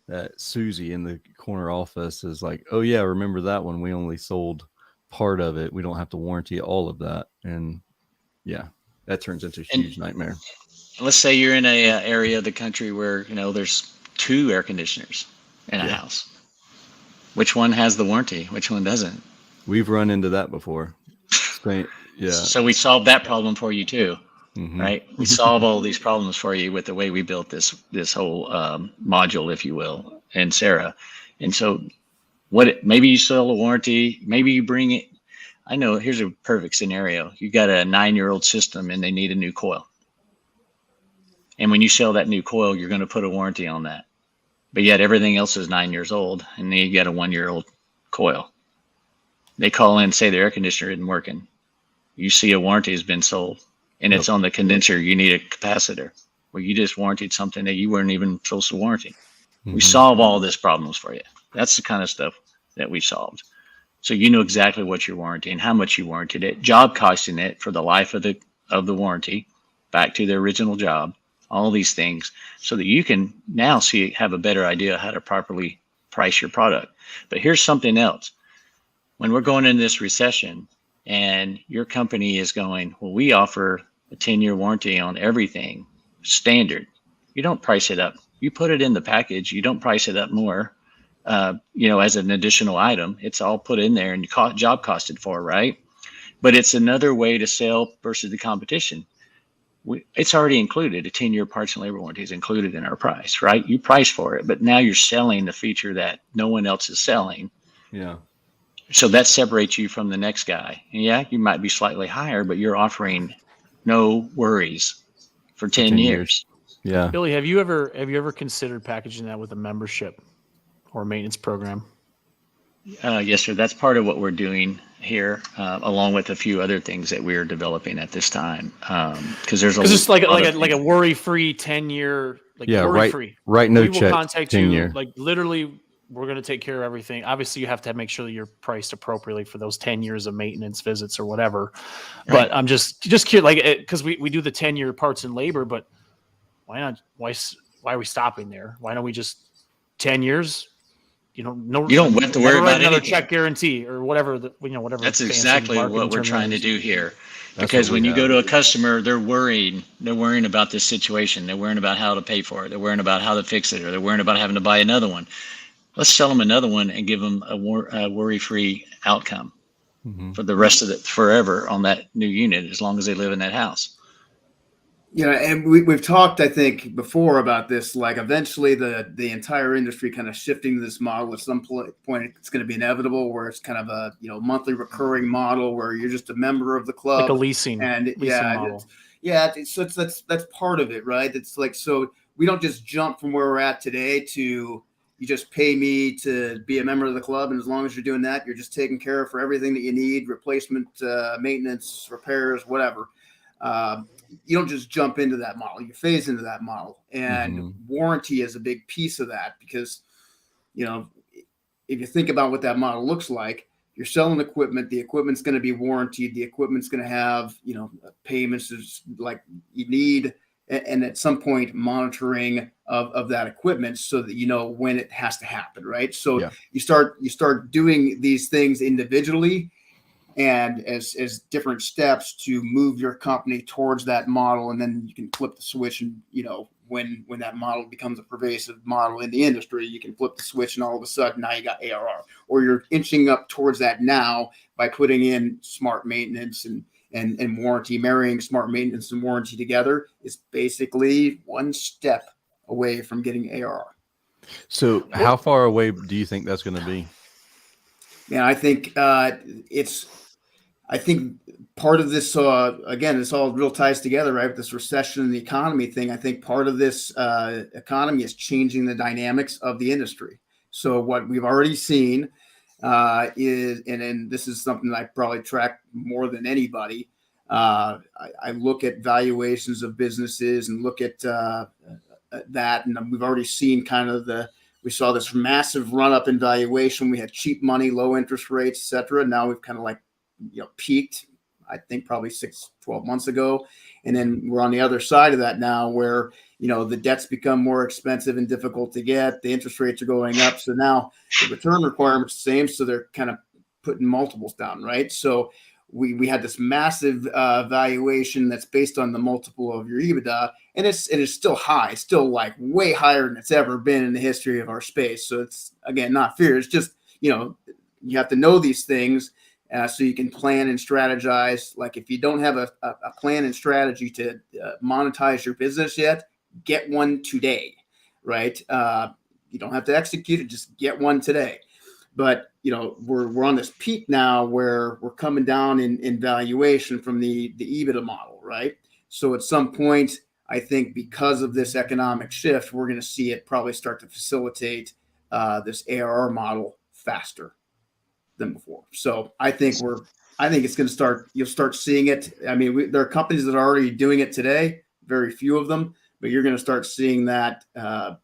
that Susie in the corner office is like, oh yeah, remember that one? We only sold part of it. We don't have to warranty all of that. And yeah, that turns into a huge nightmare. Let's say you're in a area of the country where, there's 2 air conditioners in a house. Which one has the warranty? Which one doesn't? We've run into that before. Yeah. So we solved that problem for you too, Mm-hmm. right? We solve all these problems for you with the way we built this whole module, if you will, and Sarah. And so maybe you sell a warranty, maybe you bring it. I know, here's a perfect scenario. You got a 9-year-old system and they need a new coil. And when you sell that new coil, you're going to put a warranty on that. But yet everything else is 9 years old, and then you got a 1-year-old coil. They call in and say the air conditioner isn't working. You see a warranty has been sold, and it's on the condenser. You need a capacitor. Well, you just warranted something that you weren't even supposed to warranty. Mm-hmm. We solve all this problems for you. That's the kind of stuff that we solved. So you know exactly what you're warranting, how much you warranted it, job costing it for the life of the warranty, back to the original job. All these things, so that you can now have a better idea how to properly price your product. But here's something else. When we're going into this recession and your company is going, well, we offer a 10-year warranty on everything standard. You don't price it up. You put it in the package. You don't price it up more, as an additional item. It's all put in there and job costed for, right? But it's another way to sell versus the competition. It's already included. A 10-year parts and labor warranty is included in our price, right? You price for it, but now you're selling the feature that no one else is selling. Yeah. So that separates you from the next guy. And yeah, you might be slightly higher, but you're offering no worries for 10 years. Yeah. Billy, have you ever considered packaging that with a membership or a maintenance program? Yes, sir. That's part of what we're doing here, along with a few other things that we're developing at this time. Because it's like a worry-free 10-year, worry-free. Right, no we will check. Contact 10 you. year. Like literally, we're going to take care of everything. Obviously, you have to make sure that you're priced appropriately for those 10 years of maintenance visits or whatever. Right. But I'm just curious, because we do the 10-year parts and labor, but why not? Why are we stopping there? Why don't we just 10 years? You don't have to worry about another check guarantee or whatever. Whatever. That's exactly what we're trying to do here. Because when you go to a customer, they're worried. They're worrying about this situation. They're worrying about how to pay for it. They're worrying about how to fix it, or they're worrying about having to buy another one. Let's sell them another one and give them a worry-free outcome for the rest of it forever on that new unit, as long as they live in that house. And we've talked, I think, before about this. Like, eventually, the entire industry kind of shifting to this model. At some point, it's going to be inevitable, where it's kind of a monthly recurring model where you're just a member of the club, like a leasing model. So that's part of it, right? It's like, so we don't just jump from where we're at today to you just pay me to be a member of the club, and as long as you're doing that, you're just taken care of for everything that you need: replacement, maintenance, repairs, whatever. You don't just jump into that model, you phase into that model, and warranty is a big piece of that, because, if you think about what that model looks like, you're selling equipment. The equipment's going to be warranted. The equipment's going to have, payments like you need, and at some point monitoring of that equipment so that you know when it has to happen, right? So Yeah. you start doing these things individually and as different steps to move your company towards that model, and then you can flip the switch, and when that model becomes a pervasive model in the industry, you can flip the switch, and all of a sudden now you got ARR, or you're inching up towards that now by putting in smart maintenance and warranty. Marrying smart maintenance and warranty together is basically one step away from getting ARR. So how far away do you think that's going to be? Yeah, I think I think part of this, again, this all real ties together, right? With this recession and the economy thing. I think part of this economy is changing the dynamics of the industry. So what we've already seen is, and this is something that I probably track more than anybody. I look at valuations of businesses and look at that, and we've already seen we saw this massive run up in valuation. We had cheap money, low interest rates, et cetera. Now we've kind of peaked, I think probably 6-12 months ago. And then we're on the other side of that now where, the debt's become more expensive and difficult to get. The interest rates are going up. So now the return requirements are the same. So they're kind of putting multiples down, right? So we had this massive valuation that's based on the multiple of your EBITDA, and it's still high. It's still like way higher than it's ever been in the history of our space. So it's, again, not fear. It's just, you have to know these things so you can plan and strategize. Like if you don't have a plan and strategy to monetize your business yet, get one today, right? You don't have to execute it, just get one today. But we're on this peak now where we're coming down in valuation from the EBITDA model, right? So at some point, I think because of this economic shift, we're going to see it probably start to facilitate this ARR model faster than before. So I think it's going to start. You'll start seeing it. I mean, there are companies that are already doing it today. Very few of them. But you're going to start seeing that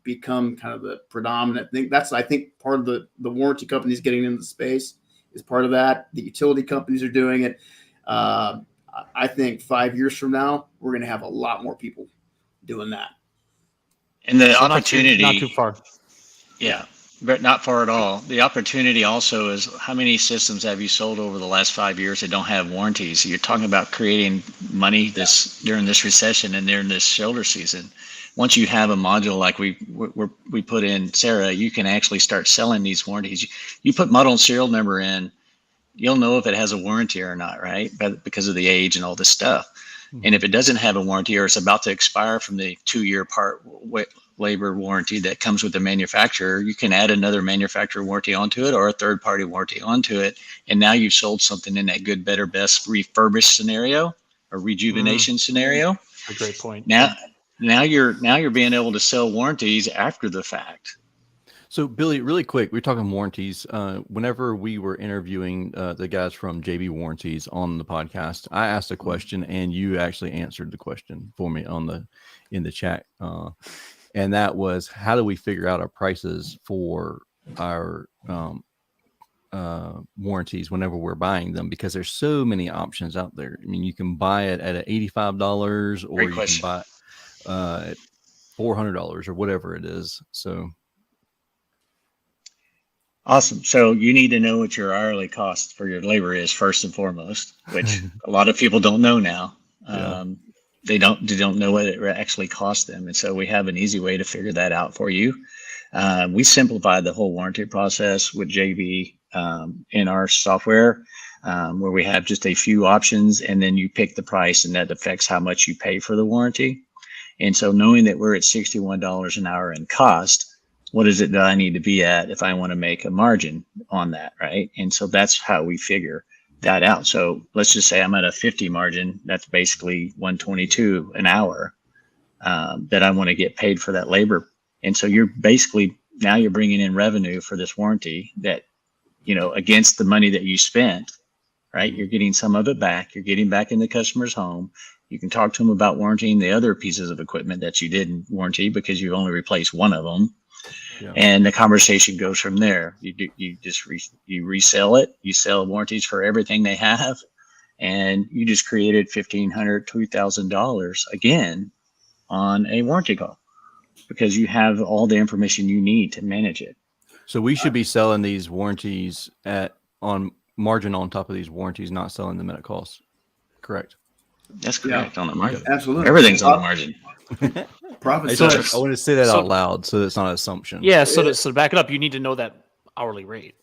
become kind of the predominant thing. That's, I think, part of the warranty companies getting into the space is part of that. The utility companies are doing it. I think 5 years from now, we're going to have a lot more people doing that. And the opportunity, not too far. Yeah, but not far at all. The opportunity also is how many systems have you sold over the last 5 years that don't have warranties? You're talking about creating money during this recession and during this shoulder season. Once you have a module like we put in, Sarah, you can actually start selling these warranties. You put model and serial number in, you'll know if it has a warranty or not, right? Because of the age and all this stuff. Mm-hmm. And if it doesn't have a warranty or it's about to expire from the 2-year part labor warranty that comes with the manufacturer, you can add another manufacturer warranty onto it or a third-party warranty onto it. And now you've sold something in that good, better, best refurbished scenario or rejuvenation scenario. A great point. Now you're being able to sell warranties after the fact. So Billy, really quick, we're talking warranties. Whenever we were interviewing the guys from JB Warranties on the podcast, I asked a question and you actually answered the question for me in the chat. And that was, how do we figure out our prices for our warranties whenever we're buying them? Because there's so many options out there. I mean, you can buy it at $85 or you can buy at $400 or whatever it is. So. Awesome. So you need to know what your hourly cost for your labor is first and foremost, which a lot of people don't know now. Yeah. They don't know what it actually costs them. And so we have an easy way to figure that out for you. We simplified the whole warranty process with JV in our software, where we have just a few options and then you pick the price and that affects how much you pay for the warranty. And so knowing that we're at $61 an hour in cost, what is it that I need to be at if I want to make a margin on that, right? And so that's how we figure that out. So let's just say I'm at a 50 margin. That's basically $122 an hour that I want to get paid for that labor. And so you're basically, now you're bringing in revenue for this warranty that, against the money that you spent, right? You're getting some of it back. You're getting back in the customer's home. You can talk to them about warranting the other pieces of equipment that you didn't warranty because you only replaced one of them. Yeah. And the conversation goes from there. You resell it. You sell warranties for everything they have, and you just created $1,500, $2,000 again on a warranty call because you have all the information you need to manage it. So we should be selling these warranties on margin on top of these warranties, not selling them at cost. Correct. That's correct. On the margin. Absolutely. Everything's on the margin. Profit I centers. want to say that So- out loud so that's not an assumption. Yeah. So to back it up, you need to know that hourly rate.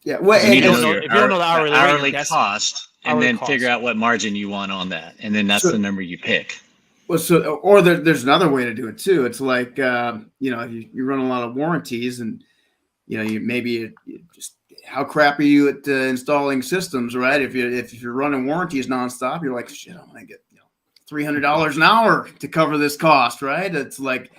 Yeah. Well, You need to don't know know- your if you don't know the hourly rate, hourly that's- cost, and hourly then cost. figure out what margin you want on that, and then that's So- the number you pick. Well, so or there's another way to do it too. It's like you run a lot of warranties, and you just how crap are you at installing systems, right? If you're running warranties nonstop, you're like, shit, I'm gonna get $300 an hour to cover this cost, right? It's like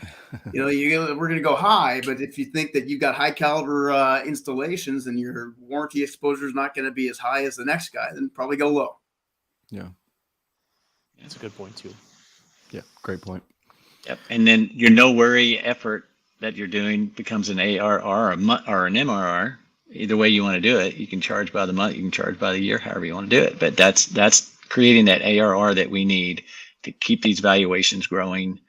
we're gonna go high, but if you think that you've got high caliber installations and your warranty exposure is not going to be as high as the next guy, then probably go low. Yeah. That's a good point too. Yeah. Great point. Yep. And then your no worry effort that you're doing becomes an ARR or an MRR. Either way you want to do it, you can charge by the month, you can charge by the year, however you want to do it. But that's creating that ARR that we need to keep these valuations growing,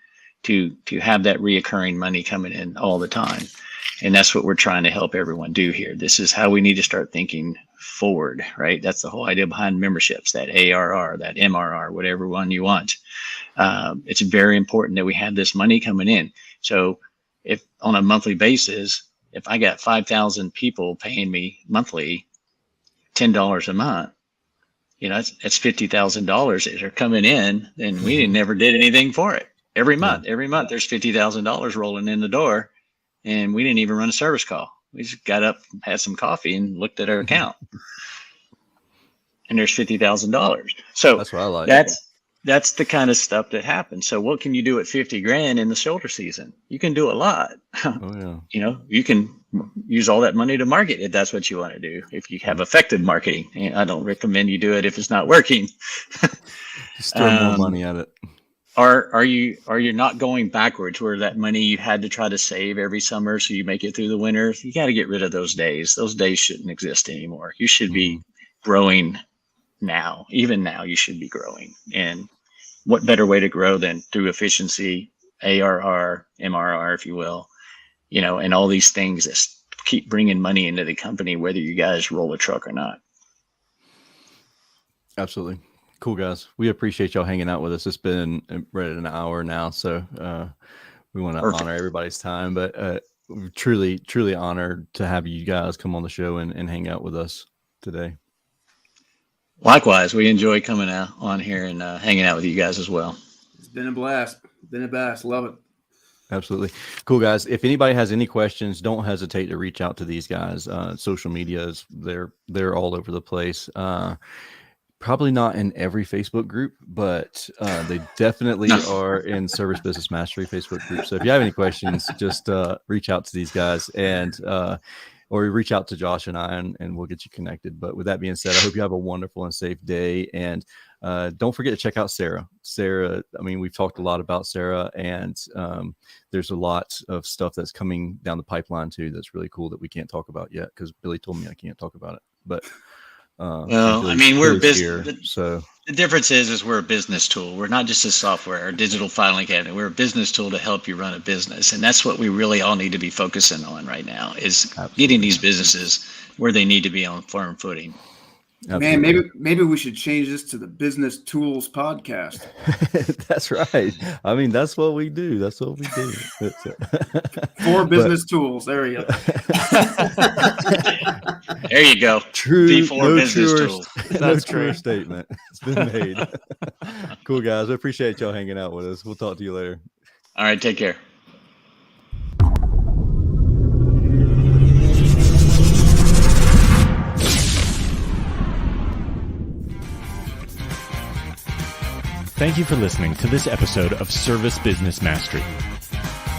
to have that reoccurring money coming in all the time. And that's what we're trying to help everyone do here. This is how we need to start thinking forward, right? That's the whole idea behind memberships, that ARR, that MRR, whatever one you want. It's very important that we have this money coming in. So if on a monthly basis, if I got 5,000 people paying me monthly $10 a month, that's $50,000 that are coming in, and we never did anything for it. Every month there's $50,000 rolling in the door, and we didn't even run a service call. We just got up, had some coffee, and looked at our account, and there's $50,000. So That's what I like. that's the kind of stuff that happens. So what can you do at 50 grand in the shoulder season? You can do a lot. Oh yeah. You can use all that money to market if that's what you want to do. If you have effective marketing, and I don't recommend you do it if it's not working. Just throw more money at it. Are you not going backwards where that money you had to try to save every summer so you make it through the winter? You got to get rid of those days. Those days shouldn't exist anymore. You should be growing now. Even now, you should be growing. And what better way to grow than through efficiency, ARR, MRR, if you will, and all these things that keep bringing money into the company, whether you guys roll a truck or not. Absolutely. Cool, guys. We appreciate y'all hanging out with us. It's been right at an hour now, so we want to honor everybody's time, but we're truly, truly honored to have you guys come on the show and hang out with us today. Likewise, we enjoy coming out on here and hanging out with you guys as well. It's been a blast. Love it. Absolutely. Cool, guys. If anybody has any questions, don't hesitate to reach out to these guys. Social medias, they're all over the place. Probably not in every Facebook group, but they definitely are in Service Business Mastery Facebook group. So if you have any questions, just reach out to these guys or reach out to Josh and I, and we'll get you connected. But with that being said, I hope you have a wonderful and safe day. And don't forget to check out Sarah. Sarah, I mean, we've talked a lot about Sarah, and there's a lot of stuff that's coming down the pipeline too that's really cool that we can't talk about yet because Billy told me I can't talk about it. But well, I mean, we're business. So the difference is we're a business tool. We're not just a software or digital filing cabinet. We're a business tool to help you run a business, and that's what we really all need to be focusing on right now is getting these businesses where they need to be on firm footing. Absolutely. Man, maybe we should change this to the Business Tools Podcast. That's right. I mean, that's what we do. That's what we do. For business tools. There we go. There you go. True. Before business tools. That's true statement. It's been made. Cool, guys. I appreciate y'all hanging out with us. We'll talk to you later. All right. Take care. Thank you for listening to this episode of Service Business Mastery.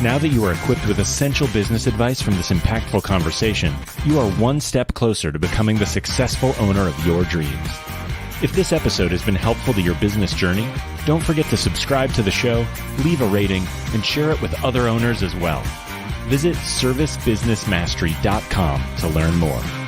Now that you are equipped with essential business advice from this impactful conversation, you are one step closer to becoming the successful owner of your dreams. If this episode has been helpful to your business journey, don't forget to subscribe to the show, leave a rating, and share it with other owners as well. Visit servicebusinessmastery.com to learn more.